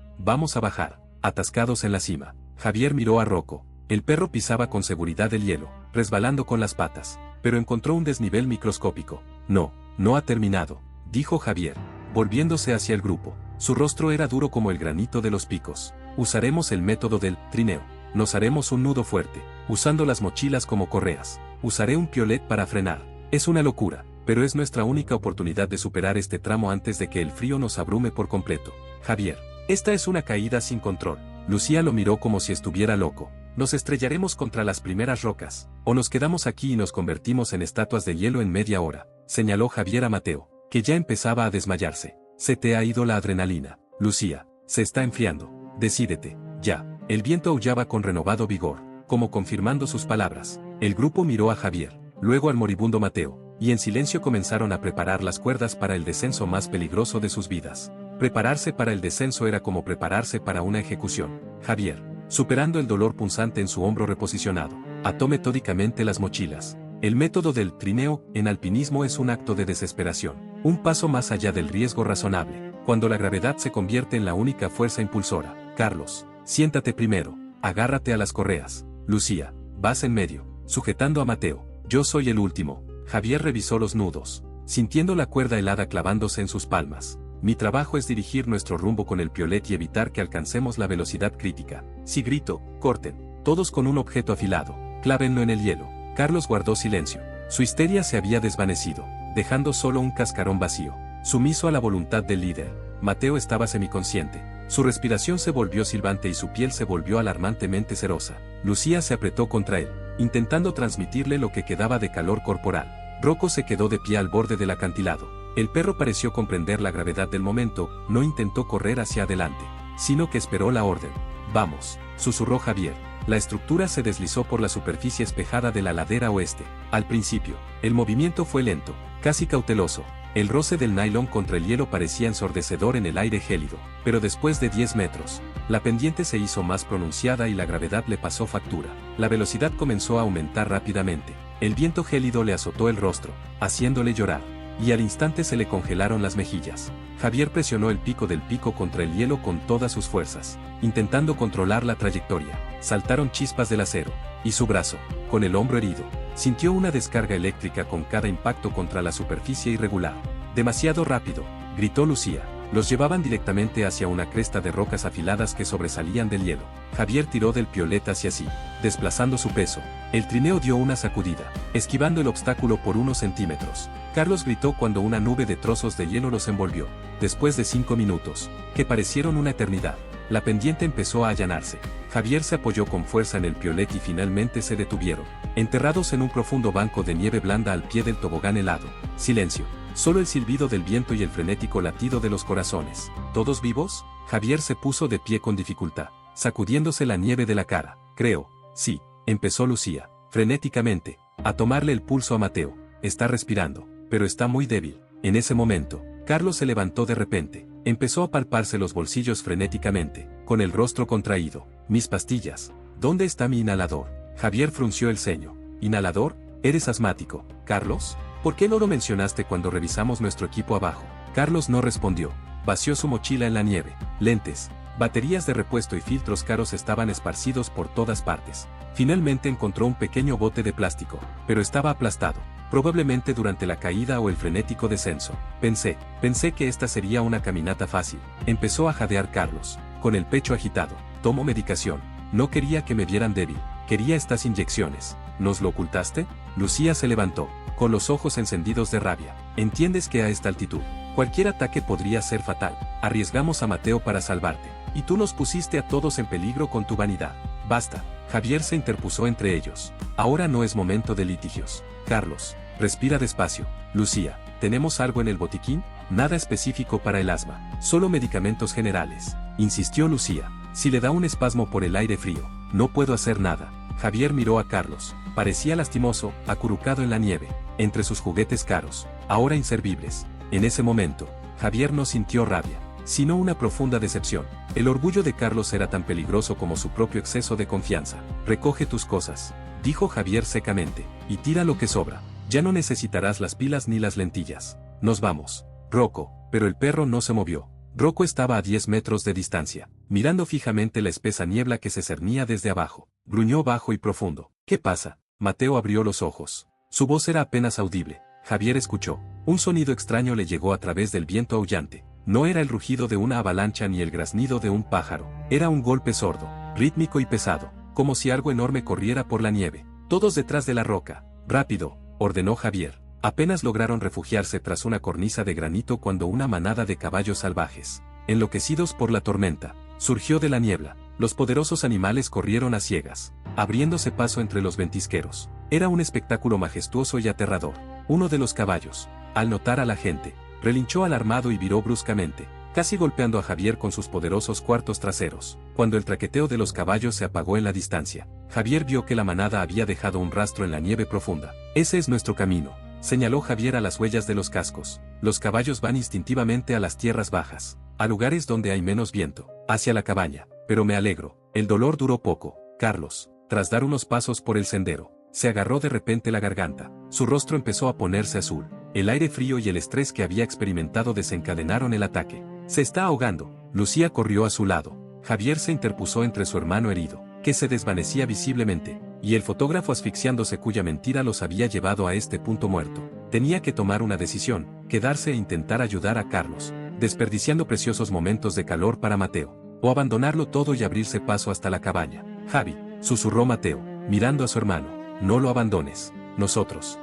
S1: atascados en la cima. Javier miró a Rocco. El perro pisaba con seguridad el hielo, resbalando con las patas, pero encontró un desnivel microscópico. No ha terminado, dijo Javier, volviéndose hacia el grupo. Su rostro era duro como el granito de los picos. Usaremos el método del trineo. Nos haremos un nudo fuerte, usando las mochilas como correas. Usaré un piolet para frenar. Es una locura, pero es nuestra única oportunidad de superar este tramo antes de que el frío nos abrume por completo. Javier, Esta es una caída sin control. Lucía lo miró como si estuviera loco. Nos estrellaremos contra las primeras rocas, o nos quedamos aquí y nos convertimos en estatuas de hielo en media hora, señaló Javier a Mateo, que ya empezaba a desmayarse. Se te ha ido la adrenalina, Lucía, se está enfriando. Decídete, ya. El viento aullaba con renovado vigor, como confirmando sus palabras. El grupo miró a Javier, luego al moribundo Mateo, y en silencio comenzaron a preparar las cuerdas para el descenso más peligroso de sus vidas. Prepararse para el descenso era como prepararse para una ejecución. Javier, superando el dolor punzante en su hombro reposicionado, ató metódicamente las mochilas. El método del trineo en alpinismo es un acto de desesperación, un paso más allá del riesgo razonable, cuando la gravedad se convierte en la única fuerza impulsora. Carlos, siéntate primero, agárrate a las correas. Lucía, vas en medio, sujetando a Mateo. Yo soy el último. Javier revisó los nudos, sintiendo la cuerda helada clavándose en sus palmas. Mi trabajo es dirigir nuestro rumbo con el piolet y evitar que alcancemos la velocidad crítica. Si grito, corten, todos con un objeto afilado, clávenlo en el hielo. Carlos guardó silencio. Su histeria se había desvanecido, dejando solo un cascarón vacío, sumiso a la voluntad del líder. Mateo estaba semiconsciente. Su respiración se volvió silbante y su piel se volvió alarmantemente cerosa. Lucía se apretó contra él, intentando transmitirle lo que quedaba de calor corporal. Rocco se quedó de pie al borde del acantilado. El perro pareció comprender la gravedad del momento, no intentó correr hacia adelante, sino que esperó la orden. Vamos, susurró Javier. La estructura se deslizó por la superficie espejada de la ladera oeste. Al principio, el movimiento fue lento, casi cauteloso. El roce del nylon contra el hielo parecía ensordecedor en el aire gélido, pero después de 10 metros, la pendiente se hizo más pronunciada y la gravedad le pasó factura. La velocidad comenzó a aumentar rápidamente. El viento gélido le azotó el rostro, haciéndole llorar, y al instante se le congelaron las mejillas. Javier presionó el pico del pico contra el hielo con todas sus fuerzas, intentando controlar la trayectoria. Saltaron chispas del acero, y su brazo, con el hombro herido, sintió una descarga eléctrica con cada impacto contra la superficie irregular. Demasiado rápido, gritó Lucía. Los llevaban directamente hacia una cresta de rocas afiladas que sobresalían del hielo. Javier tiró del piolet hacia sí, desplazando su peso. El trineo dio una sacudida, esquivando el obstáculo por unos centímetros. Carlos gritó cuando una nube de trozos de hielo los envolvió. Después de 5 minutos, que parecieron una eternidad, la pendiente empezó a allanarse. Javier se apoyó con fuerza en el piolet y finalmente se detuvieron, enterrados en un profundo banco de nieve blanda al pie del tobogán helado. Silencio. Solo el silbido del viento y el frenético latido de los corazones. ¿Todos vivos? Javier se puso de pie con dificultad, sacudiéndose la nieve de la cara. Creo, sí, empezó Lucía, frenéticamente, a tomarle el pulso a Mateo. Está respirando, pero está muy débil. En ese momento, Carlos se levantó de repente, empezó a palparse los bolsillos frenéticamente, con el rostro contraído. Mis pastillas. ¿Dónde está mi inhalador? Javier frunció el ceño. ¿Inhalador? ¿Eres asmático, Carlos? ¿Por qué no lo mencionaste cuando revisamos nuestro equipo abajo? Carlos no respondió. Vació su mochila en la nieve. Lentes, baterías de repuesto y filtros caros estaban esparcidos por todas partes. Finalmente encontró un pequeño bote de plástico, pero estaba aplastado, probablemente durante la caída o el frenético descenso. Pensé que esta sería una caminata fácil. Empezó a jadear Carlos, con el pecho agitado. Tomo medicación. No quería que me vieran débil. Quería estas inyecciones. ¿Nos lo ocultaste? Lucía se levantó, con los ojos encendidos de rabia. ¿Entiendes que a esta altitud, cualquier ataque podría ser fatal? Arriesgamos a Mateo para salvarte, y tú nos pusiste a todos en peligro con tu vanidad. Basta. Javier se interpuso entre ellos. Ahora no es momento de litigios. Carlos, respira despacio. Lucía, ¿tenemos algo en el botiquín? Nada específico para el asma, solo medicamentos generales, insistió Lucía. Si le da un espasmo por el aire frío, no puedo hacer nada. Javier miró a Carlos. Parecía lastimoso, acurrucado en la nieve, entre sus juguetes caros, ahora inservibles. En ese momento, Javier no sintió rabia, sino una profunda decepción. El orgullo de Carlos era tan peligroso como su propio exceso de confianza. Recoge tus cosas, dijo Javier secamente, y tira lo que sobra. Ya no necesitarás las pilas ni las lentillas. Nos vamos. Rocco, pero el perro no se movió. Rocco estaba a 10 metros de distancia, mirando fijamente la espesa niebla que se cernía desde abajo. Gruñó bajo y profundo. ¿Qué pasa? Mateo abrió los ojos. Su voz era apenas audible. Javier escuchó. Un sonido extraño le llegó a través del viento aullante. No era el rugido de una avalancha ni el graznido de un pájaro. Era un golpe sordo, rítmico y pesado, como si algo enorme corriera por la nieve. Todos detrás de la roca. Rápido, ordenó Javier. Apenas lograron refugiarse tras una cornisa de granito cuando una manada de caballos salvajes, enloquecidos por la tormenta, surgió de la niebla. Los poderosos animales corrieron a ciegas, abriéndose paso entre los ventisqueros. Era un espectáculo majestuoso y aterrador. Uno de los caballos, al notar a la gente, relinchó alarmado y viró bruscamente, casi golpeando a Javier con sus poderosos cuartos traseros. Cuando el traqueteo de los caballos se apagó en la distancia, Javier vio que la manada había dejado un rastro en la nieve profunda. Ese es nuestro camino, señaló Javier a las huellas de los cascos. Los caballos van instintivamente a las tierras bajas, a lugares donde hay menos viento, hacia la cabaña. Pero me alegro, el dolor duró poco. Carlos, tras dar unos pasos por el sendero, se agarró de repente la garganta. Su rostro empezó a ponerse azul. El aire frío y el estrés que había experimentado desencadenaron el ataque. Se está ahogando. Lucía corrió a su lado. Javier se interpuso entre su hermano herido, que se desvanecía visiblemente, y el fotógrafo asfixiándose cuya mentira los había llevado a este punto muerto. Tenía que tomar una decisión, quedarse e intentar ayudar a Carlos, desperdiciando preciosos momentos de calor para Mateo, o abandonarlo todo y abrirse paso hasta la cabaña. Javi, susurró Mateo, mirando a su hermano, no lo abandones. Nosotros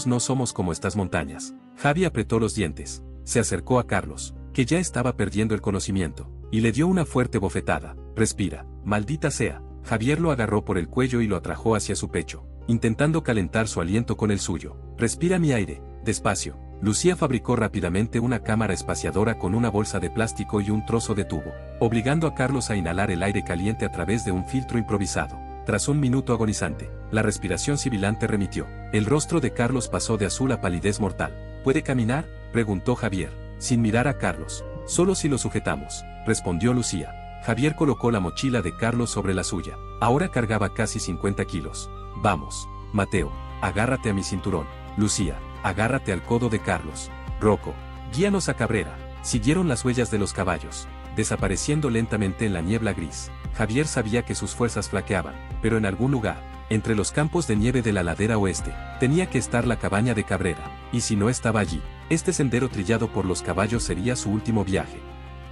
S1: no somos como estas montañas. Javi apretó los dientes, se acercó a Carlos, que ya estaba perdiendo el conocimiento, y le dio una fuerte bofetada. Respira, maldita sea. Javier lo agarró por el cuello y lo atrajo hacia su pecho, intentando calentar su aliento con el suyo. Respira mi aire, despacio. Lucía fabricó rápidamente una cámara espaciadora con una bolsa de plástico y un trozo de tubo, obligando a Carlos a inhalar el aire caliente a través de un filtro improvisado. Tras un minuto agonizante, la respiración sibilante remitió. El rostro de Carlos pasó de azul a palidez mortal. ¿Puede caminar?, preguntó Javier, sin mirar a Carlos. Solo si lo sujetamos, respondió Lucía. Javier colocó la mochila de Carlos sobre la suya. Ahora cargaba casi 50 kilos. Vamos, Mateo, agárrate a mi cinturón. Lucía, agárrate al codo de Carlos. Rocco, guíanos a Cabrera. Siguieron las huellas de los caballos, desapareciendo lentamente en la niebla gris. Javier sabía que sus fuerzas flaqueaban, pero en algún lugar, entre los campos de nieve de la ladera oeste, tenía que estar la cabaña de Cabrera, y si no estaba allí, este sendero trillado por los caballos sería su último viaje.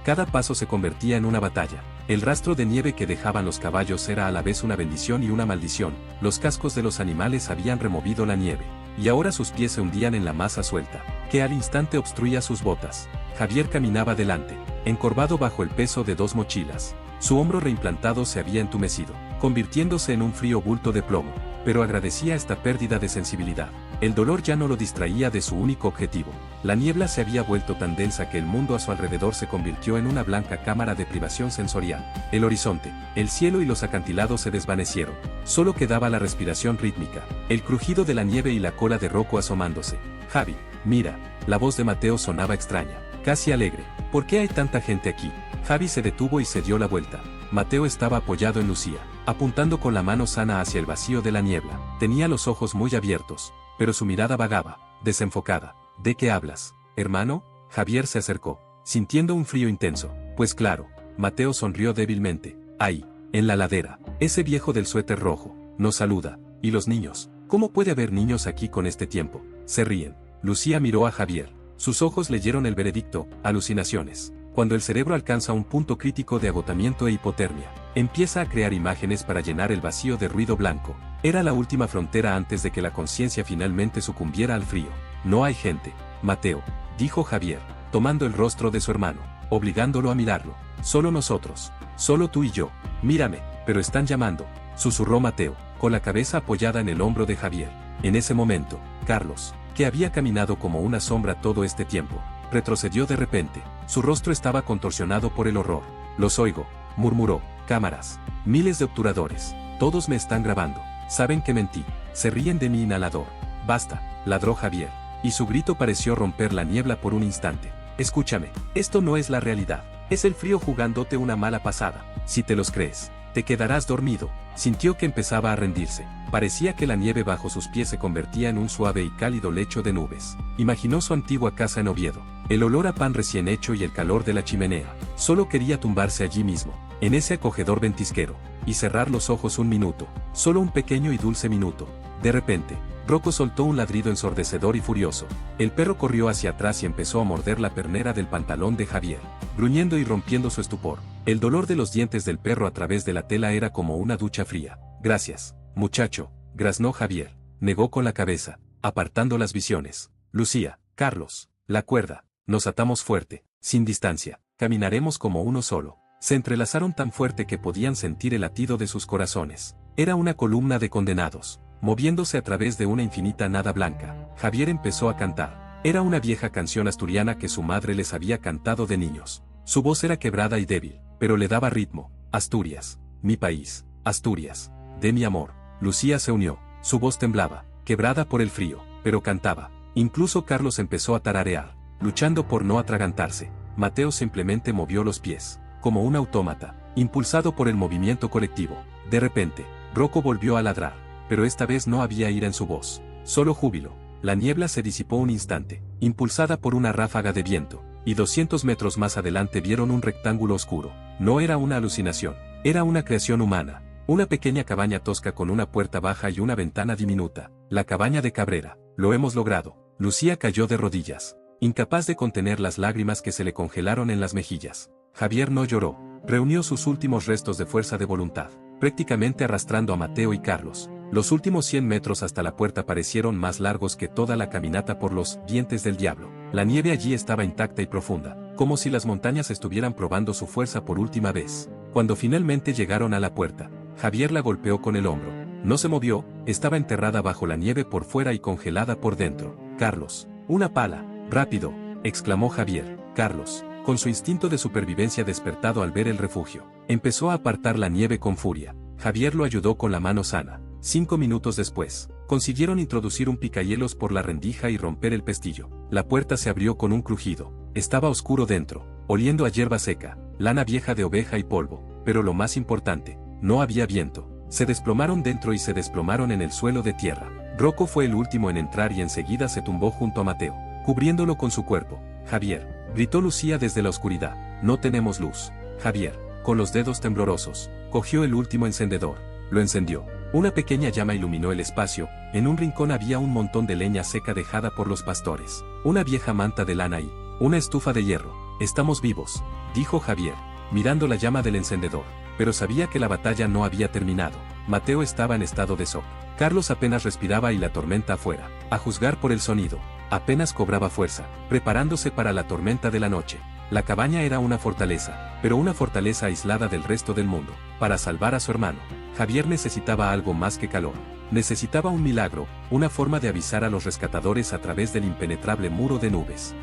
S1: Cada paso se convertía en una batalla. El rastro de nieve que dejaban los caballos era a la vez una bendición y una maldición. Los cascos de los animales habían removido la nieve, y ahora sus pies se hundían en la masa suelta, que al instante obstruía sus botas. Javier caminaba delante, encorvado bajo el peso de dos mochilas. Su hombro reimplantado se había entumecido, convirtiéndose en un frío bulto de plomo, pero agradecía esta pérdida de sensibilidad. El dolor ya no lo distraía de su único objetivo. La niebla se había vuelto tan densa que el mundo a su alrededor se convirtió en una blanca cámara de privación sensorial. El horizonte, el cielo y los acantilados se desvanecieron. Solo quedaba la respiración rítmica, el crujido de la nieve y la cola de Rocco asomándose. Javi, mira. La voz de Mateo sonaba extraña, casi alegre. ¿Por qué hay tanta gente aquí? Javi se detuvo y se dio la vuelta. Mateo estaba apoyado en Lucía, apuntando con la mano sana hacia el vacío de la niebla. Tenía los ojos muy abiertos, pero su mirada vagaba, desenfocada. ¿De qué hablas, hermano? Javier se acercó, sintiendo un frío intenso. Pues claro. Mateo sonrió débilmente. Ahí, en la ladera, ese viejo del suéter rojo, nos saluda. ¿Y los niños? ¿Cómo puede haber niños aquí con este tiempo? Se ríen. Lucía miró a Javier. Sus ojos leyeron el veredicto: alucinaciones. Cuando el cerebro alcanza un punto crítico de agotamiento e hipotermia, empieza a crear imágenes para llenar el vacío de ruido blanco. Era la última frontera antes de que la conciencia finalmente sucumbiera al frío. No hay gente, Mateo, dijo Javier, tomando el rostro de su hermano, obligándolo a mirarlo. Solo nosotros, solo tú y yo. Mírame, pero están llamando, susurró Mateo, con la cabeza apoyada en el hombro de Javier. En ese momento, Carlos, que había caminado como una sombra todo este tiempo, retrocedió de repente. Su rostro estaba contorsionado por el horror. Los oigo, murmuró. Cámaras, miles de obturadores, todos me están grabando. Saben que mentí, se ríen de mi inhalador. Basta, ladró Javier, y su grito pareció romper la niebla por un instante. Escúchame, esto no es la realidad, es el frío jugándote una mala pasada. Si te los crees, te quedarás dormido. Sintió que empezaba a rendirse. Parecía que la nieve bajo sus pies se convertía en un suave y cálido lecho de nubes. Imaginó su antigua casa en Oviedo, el olor a pan recién hecho y el calor de la chimenea. Solo quería tumbarse allí mismo, en ese acogedor ventisquero, y cerrar los ojos un minuto, solo un pequeño y dulce minuto. De repente, Rocco soltó un ladrido ensordecedor y furioso. El perro corrió hacia atrás y empezó a morder la pernera del pantalón de Javier, gruñendo y rompiendo su estupor. El dolor de los dientes del perro a través de la tela era como una ducha fría. Gracias, muchacho, graznó Javier. Negó con la cabeza, apartando las visiones. Lucía, Carlos, la cuerda. Nos atamos fuerte, sin distancia. caminaremos como uno solo. Se entrelazaron tan fuerte que podían sentir el latido de sus corazones. Era una columna de condenados, moviéndose a través de una infinita nada blanca. Javier empezó a cantar. Era una vieja canción asturiana que su madre les había cantado de niños. Su voz era quebrada y débil, pero le daba ritmo. Asturias, mi país, Asturias, de mi amor. Lucía se unió. Su voz temblaba, quebrada por el frío, pero cantaba. Incluso Carlos empezó a tararear, luchando por no atragantarse. Mateo simplemente movió los pies, como un autómata, impulsado por el movimiento colectivo. De repente, Rocco volvió a ladrar, pero esta vez no había ira en su voz, solo júbilo. La niebla se disipó un instante, impulsada por una ráfaga de viento, y 200 metros más adelante vieron un rectángulo oscuro. No era una alucinación, era una creación humana. Una pequeña cabaña tosca con una puerta baja y una ventana diminuta. La cabaña de Cabrera. Lo hemos logrado. Lucía cayó de rodillas, incapaz de contener las lágrimas que se le congelaron en las mejillas. Javier no lloró. Reunió sus últimos restos de fuerza de voluntad, prácticamente arrastrando a Mateo y Carlos. Los últimos 100 metros hasta la puerta parecieron más largos que toda la caminata por los dientes del diablo. La nieve allí estaba intacta y profunda, como si las montañas estuvieran probando su fuerza por última vez. Cuando finalmente llegaron a la puerta, Javier la golpeó con el hombro. No se movió, estaba enterrada bajo la nieve por fuera y congelada por dentro. Carlos, una pala, rápido, exclamó Javier. Carlos, con su instinto de supervivencia despertado al ver el refugio, empezó a apartar la nieve con furia. Javier lo ayudó con la mano sana. 5 minutos después, consiguieron introducir un picahielos por la rendija y romper el pestillo. La puerta se abrió con un crujido. Estaba oscuro dentro, oliendo a hierba seca, lana vieja de oveja y polvo, pero lo más importante, no había viento. Se desplomaron dentro y se desplomaron en el suelo de tierra. Rocco fue el último en entrar y enseguida se tumbó junto a Mateo, cubriéndolo con su cuerpo. Javier, gritó Lucía desde la oscuridad, no tenemos luz. Javier, con los dedos temblorosos, cogió el último encendedor, lo encendió. Una pequeña llama iluminó el espacio. En un rincón había un montón de leña seca dejada por los pastores, una vieja manta de lana y una estufa de hierro. Estamos vivos, dijo Javier, mirando la llama del encendedor, pero sabía que la batalla no había terminado. Mateo estaba en estado de shock. Carlos apenas respiraba y la tormenta afuera, a juzgar por el sonido, apenas cobraba fuerza, preparándose para la tormenta de la noche. La cabaña era una fortaleza, pero una fortaleza aislada del resto del mundo. Para salvar a su hermano, Javier necesitaba algo más que calor. Necesitaba un milagro, una forma de avisar a los rescatadores a través del impenetrable muro de nubes.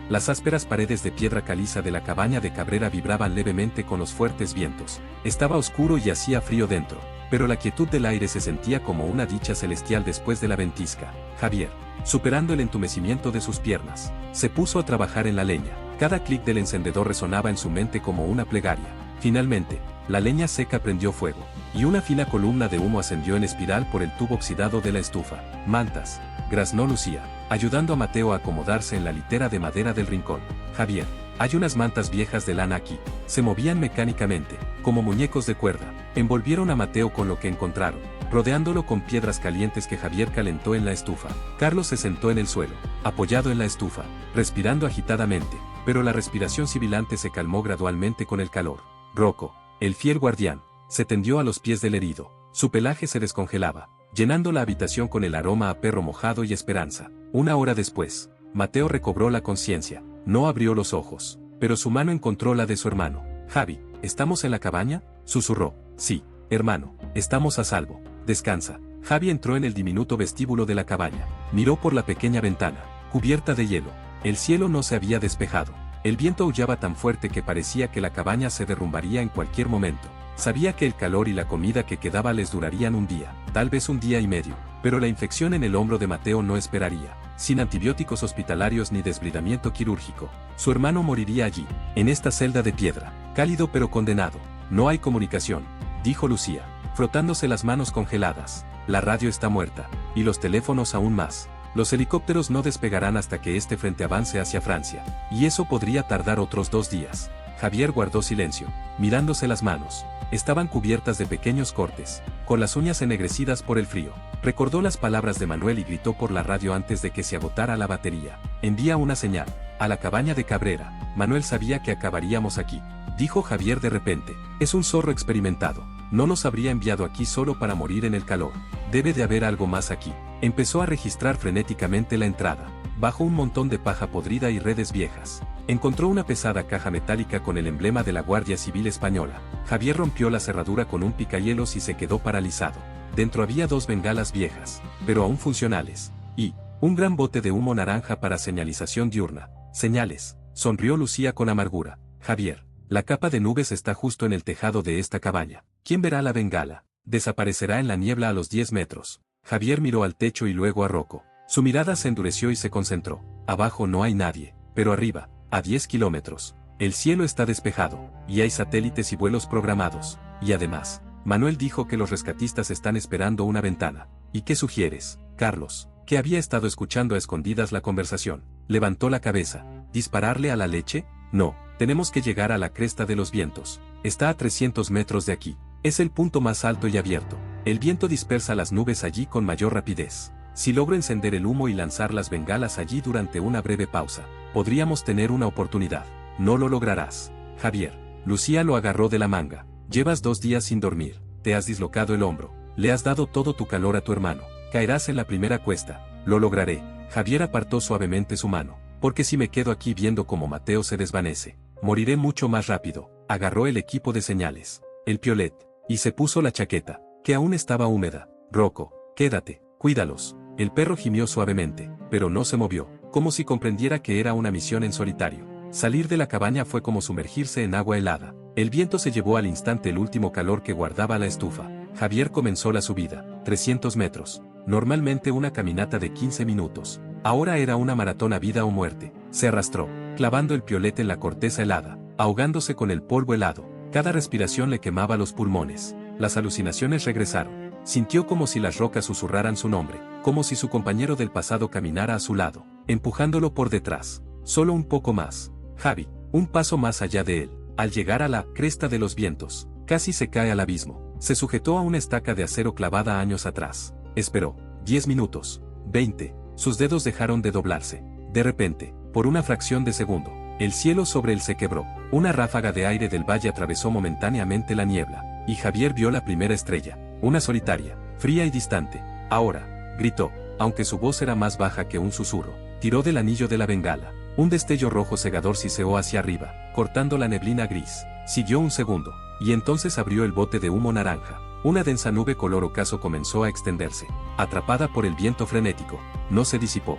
S1: Las ásperas paredes de piedra caliza de la cabaña de Cabrera vibraban levemente con los fuertes vientos. Estaba oscuro y hacía frío dentro, pero la quietud del aire se sentía como una dicha celestial después de la ventisca. Javier, superando el entumecimiento de sus piernas, se puso a trabajar en la leña. Cada clic del encendedor resonaba en su mente como una plegaria. Finalmente, la leña seca prendió fuego, y una fina columna de humo ascendió en espiral por el tubo oxidado de la estufa. Mantas, graznó Lucía, ayudando a Mateo a acomodarse en la litera de madera del rincón. Javier, hay unas mantas viejas de lana aquí. Se movían mecánicamente, como muñecos de cuerda. Envolvieron a Mateo con lo que encontraron, rodeándolo con piedras calientes que Javier calentó en la estufa. Carlos se sentó en el suelo, apoyado en la estufa, respirando agitadamente, pero la respiración sibilante se calmó gradualmente con el calor. Rocco, el fiel guardián, se tendió a los pies del herido. Su pelaje se descongelaba, llenando la habitación con el aroma a perro mojado y esperanza. Una hora después, Mateo recobró la conciencia. No abrió los ojos, pero su mano encontró la de su hermano. Javi, ¿estamos en la cabaña?, susurró. Sí, hermano, estamos a salvo. Descansa. Javi entró en el diminuto vestíbulo de la cabaña. Miró por la pequeña ventana, cubierta de hielo. El cielo no se había despejado. El viento aullaba tan fuerte que parecía que la cabaña se derrumbaría en cualquier momento. Sabía que el calor y la comida que quedaba les durarían un día, tal vez un día y medio, pero la infección en el hombro de Mateo no esperaría. Sin antibióticos hospitalarios ni desbridamiento quirúrgico, su hermano moriría allí, en esta celda de piedra, cálido pero condenado. No hay comunicación, dijo Lucía, frotándose las manos congeladas. La radio está muerta, y los teléfonos aún más. Los helicópteros no despegarán hasta que este frente avance hacia Francia, y eso podría tardar otros 2 días. Javier guardó silencio, mirándose las manos. Estaban cubiertas de pequeños cortes, con las uñas ennegrecidas por el frío. Recordó las palabras de Manuel y gritó por la radio antes de que se agotara la batería. Envía una señal, a la cabaña de Cabrera. Manuel sabía que acabaríamos aquí, dijo Javier de repente. Es un zorro experimentado. No nos habría enviado aquí solo para morir en el calor. Debe de haber algo más aquí. Empezó a registrar frenéticamente la entrada, bajo un montón de paja podrida y redes viejas. Encontró una pesada caja metálica con el emblema de la Guardia Civil Española. Javier rompió la cerradura con un picahielos y se quedó paralizado. Dentro había 2 bengalas viejas, pero aún funcionales, y un gran bote de humo naranja para señalización diurna. Señales, sonrió Lucía con amargura. Javier, la capa de nubes está justo en el tejado de esta cabaña. ¿Quién verá la bengala? Desaparecerá en la niebla a los 10 metros. Javier miró al techo y luego a Rocco. Su mirada se endureció y se concentró. Abajo no hay nadie, pero arriba, a 10 kilómetros, el cielo está despejado, y hay satélites y vuelos programados. Y además, Manuel dijo que los rescatistas están esperando una ventana. ¿Y qué sugieres, Carlos? Que había estado escuchando a escondidas la conversación. Levantó la cabeza. ¿Dispararle a la leche? No, tenemos que llegar a la cresta de los vientos. Está a 300 metros de aquí. Es el punto más alto y abierto. El viento dispersa las nubes allí con mayor rapidez. Si logro encender el humo y lanzar las bengalas allí durante una breve pausa, podríamos tener una oportunidad. No lo lograrás, Javier. Lucía lo agarró de la manga. Llevas 2 días sin dormir. Te has dislocado el hombro. Le has dado todo tu calor a tu hermano. Caerás en la primera cuesta. Lo lograré. Javier apartó suavemente su mano. Porque si me quedo aquí viendo cómo Mateo se desvanece, moriré mucho más rápido. Agarró el equipo de señales, el piolet, y se puso la chaqueta, que aún estaba húmeda. Rocco, quédate, cuídalos. El perro gimió suavemente, pero no se movió, como si comprendiera que era una misión en solitario. Salir de la cabaña fue como sumergirse en agua helada. El viento se llevó al instante el último calor que guardaba la estufa. Javier comenzó la subida, 300 metros. Normalmente una caminata de 15 minutos. Ahora era una maratón a vida o muerte. Se arrastró, clavando el piolet en la corteza helada, ahogándose con el polvo helado. Cada respiración le quemaba los pulmones. Las alucinaciones regresaron. Sintió como si las rocas susurraran su nombre, como si su compañero del pasado caminara a su lado, empujándolo por detrás. Solo un poco más. Javi, un paso más allá de él. Al llegar a la cresta de los vientos, casi se cae al abismo. Se sujetó a una estaca de acero clavada años atrás. Esperó. 10 minutos. 20. Sus dedos dejaron de doblarse. De repente, por una fracción de segundo, el cielo sobre él se quebró. Una ráfaga de aire del valle atravesó momentáneamente la niebla, y Javier vio la primera estrella. Una solitaria, fría y distante. Ahora, gritó, aunque su voz era más baja que un susurro. Tiró del anillo de la bengala. Un destello rojo cegador siseó hacia arriba, cortando la neblina gris. Siguió un segundo, y entonces abrió el bote de humo naranja. Una densa nube color ocaso comenzó a extenderse, atrapada por el viento frenético. No se disipó.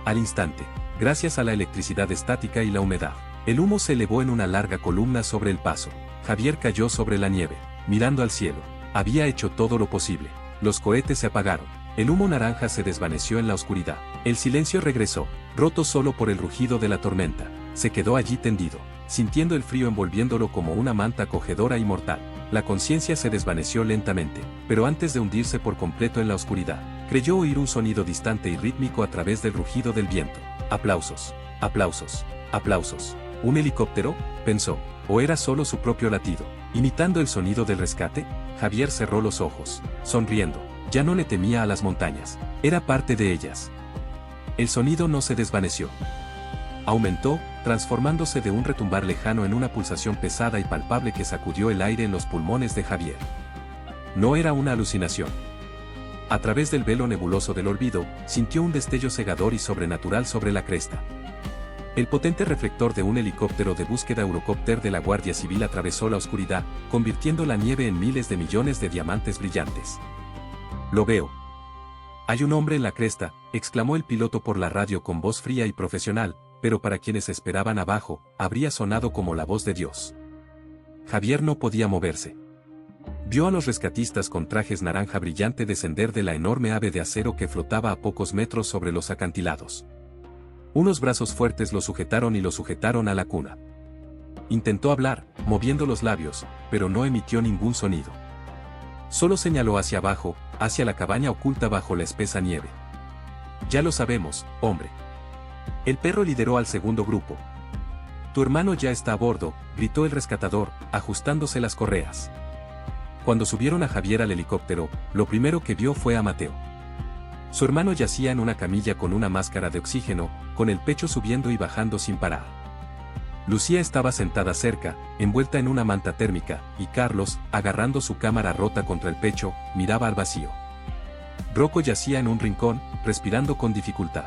S1: Al instante, gracias a la electricidad estática y la humedad, el humo se elevó en una larga columna sobre el paso. Javier cayó sobre la nieve, mirando al cielo. Había hecho todo lo posible. Los cohetes se apagaron. El humo naranja se desvaneció en la oscuridad. El silencio regresó, roto solo por el rugido de la tormenta. Se quedó allí tendido, sintiendo el frío envolviéndolo como una manta acogedora y mortal. La conciencia se desvaneció lentamente, pero antes de hundirse por completo en la oscuridad, creyó oír un sonido distante y rítmico a través del rugido del viento. Aplausos, aplausos, aplausos. ¿Un helicóptero?, pensó, ¿o era solo su propio latido, imitando el sonido del rescate? Javier cerró los ojos, sonriendo. Ya no le temía a las montañas, era parte de ellas. El sonido no se desvaneció. Aumentó, transformándose de un retumbar lejano en una pulsación pesada y palpable que sacudió el aire en los pulmones de Javier. No era una alucinación. A través del velo nebuloso del olvido, sintió un destello cegador y sobrenatural sobre la cresta. El potente reflector de un helicóptero de búsqueda Eurocopter de la Guardia Civil atravesó la oscuridad, convirtiendo la nieve en miles de millones de diamantes brillantes. «Lo veo. Hay un hombre en la cresta», exclamó el piloto por la radio con voz fría y profesional, pero para quienes esperaban abajo, habría sonado como la voz de Dios. Javier no podía moverse. Vio a los rescatistas con trajes naranja brillante descender de la enorme ave de acero que flotaba a pocos metros sobre los acantilados. Unos brazos fuertes lo sujetaron y lo sujetaron a la cuna. Intentó hablar, moviendo los labios, pero no emitió ningún sonido. Solo señaló hacia abajo, hacia la cabaña oculta bajo la espesa nieve. «Ya lo sabemos, hombre». El perro lideró al segundo grupo. «Tu hermano ya está a bordo», gritó el rescatador, ajustándose las correas. Cuando subieron a Javier al helicóptero, lo primero que vio fue a Mateo. Su hermano yacía en una camilla con una máscara de oxígeno, con el pecho subiendo y bajando sin parar. Lucía estaba sentada cerca, envuelta en una manta térmica, y Carlos, agarrando su cámara rota contra el pecho, miraba al vacío. Rocco yacía en un rincón, respirando con dificultad.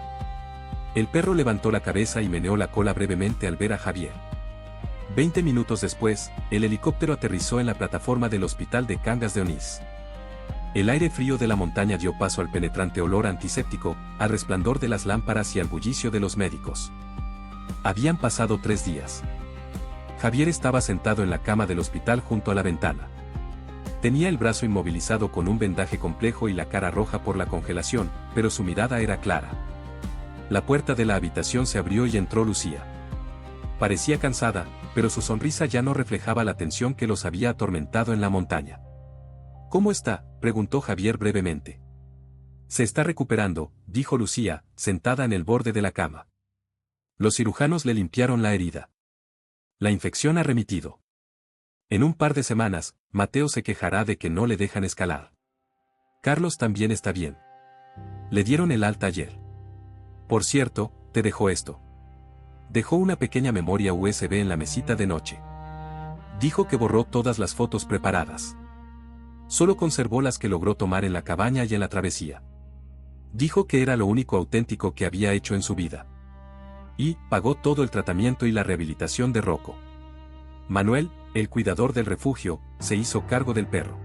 S1: El perro levantó la cabeza y meneó la cola brevemente al ver a Javier. 20 minutos después, el helicóptero aterrizó en la plataforma del hospital de Cangas de Onís. El aire frío de la montaña dio paso al penetrante olor antiséptico, al resplandor de las lámparas y al bullicio de los médicos. Habían pasado 3 días. Javier estaba sentado en la cama del hospital junto a la ventana. Tenía el brazo inmovilizado con un vendaje complejo y la cara roja por la congelación, pero su mirada era clara. La puerta de la habitación se abrió y entró Lucía. Parecía cansada, pero su sonrisa ya no reflejaba la tensión que los había atormentado en la montaña. ¿Cómo está?, preguntó Javier brevemente. Se está recuperando, dijo Lucía, sentada en el borde de la cama. Los cirujanos le limpiaron la herida. La infección ha remitido. En un par de semanas, Mateo se quejará de que no le dejan escalar. Carlos también está bien. Le dieron el alta ayer. Por cierto, te dejó esto. Dejó una pequeña memoria USB en la mesita de noche. Dijo que borró todas las fotos preparadas. Solo conservó las que logró tomar en la cabaña y en la travesía. Dijo que era lo único auténtico que había hecho en su vida. Y pagó todo el tratamiento y la rehabilitación de Rocco. Manuel, el cuidador del refugio, se hizo cargo del perro.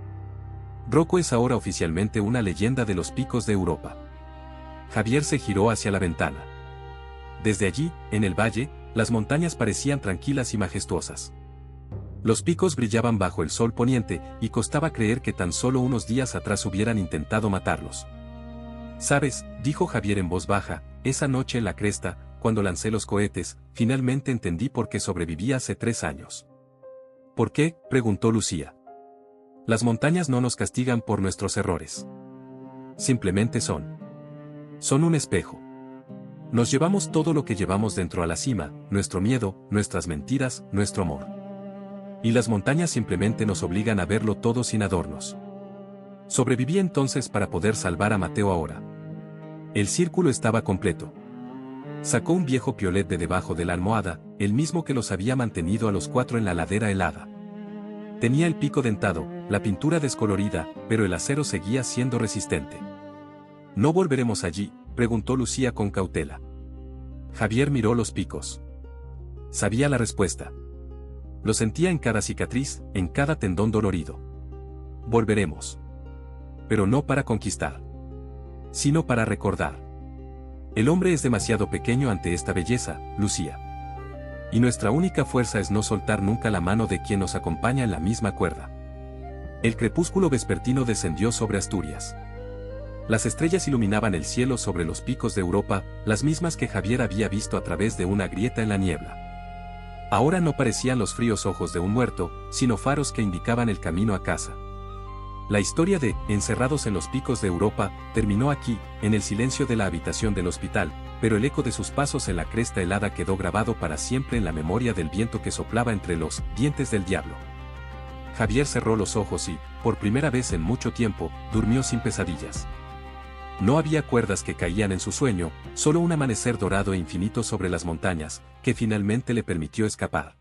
S1: Rocco es ahora oficialmente una leyenda de los picos de Europa. Javier se giró hacia la ventana. Desde allí, en el valle, las montañas parecían tranquilas y majestuosas. Los picos brillaban bajo el sol poniente, y costaba creer que tan solo unos días atrás hubieran intentado matarlos. ¿Sabes?, dijo Javier en voz baja, esa noche en la cresta, cuando lancé los cohetes, finalmente entendí por qué sobreviví hace 3 años. ¿Por qué?, preguntó Lucía. Las montañas no nos castigan por nuestros errores. Simplemente son. Son un espejo. Nos llevamos todo lo que llevamos dentro a la cima, nuestro miedo, nuestras mentiras, nuestro amor. Y las montañas simplemente nos obligan a verlo todo sin adornos. Sobreviví entonces para poder salvar a Mateo ahora. El círculo estaba completo. Sacó un viejo piolet de debajo de la almohada, el mismo que los había mantenido a los 4 en la ladera helada. Tenía el pico dentado, la pintura descolorida, pero el acero seguía siendo resistente. ¿No volveremos allí?, preguntó Lucía con cautela. Javier miró los picos. Sabía la respuesta. Lo sentía en cada cicatriz, en cada tendón dolorido. Volveremos. Pero no para conquistar. Sino para recordar. El hombre es demasiado pequeño ante esta belleza, Lucía. Y nuestra única fuerza es no soltar nunca la mano de quien nos acompaña en la misma cuerda. El crepúsculo vespertino descendió sobre Asturias. Las estrellas iluminaban el cielo sobre los picos de Europa, las mismas que Javier había visto a través de una grieta en la niebla. Ahora no parecían los fríos ojos de un muerto, sino faros que indicaban el camino a casa. La historia de Encerrados en los picos de Europa terminó aquí, en el silencio de la habitación del hospital, pero el eco de sus pasos en la cresta helada quedó grabado para siempre en la memoria del viento que soplaba entre los dientes del diablo. Javier cerró los ojos y, por primera vez en mucho tiempo, durmió sin pesadillas. No había cuerdas que caían en su sueño, solo un amanecer dorado e infinito sobre las montañas, que finalmente le permitió escapar.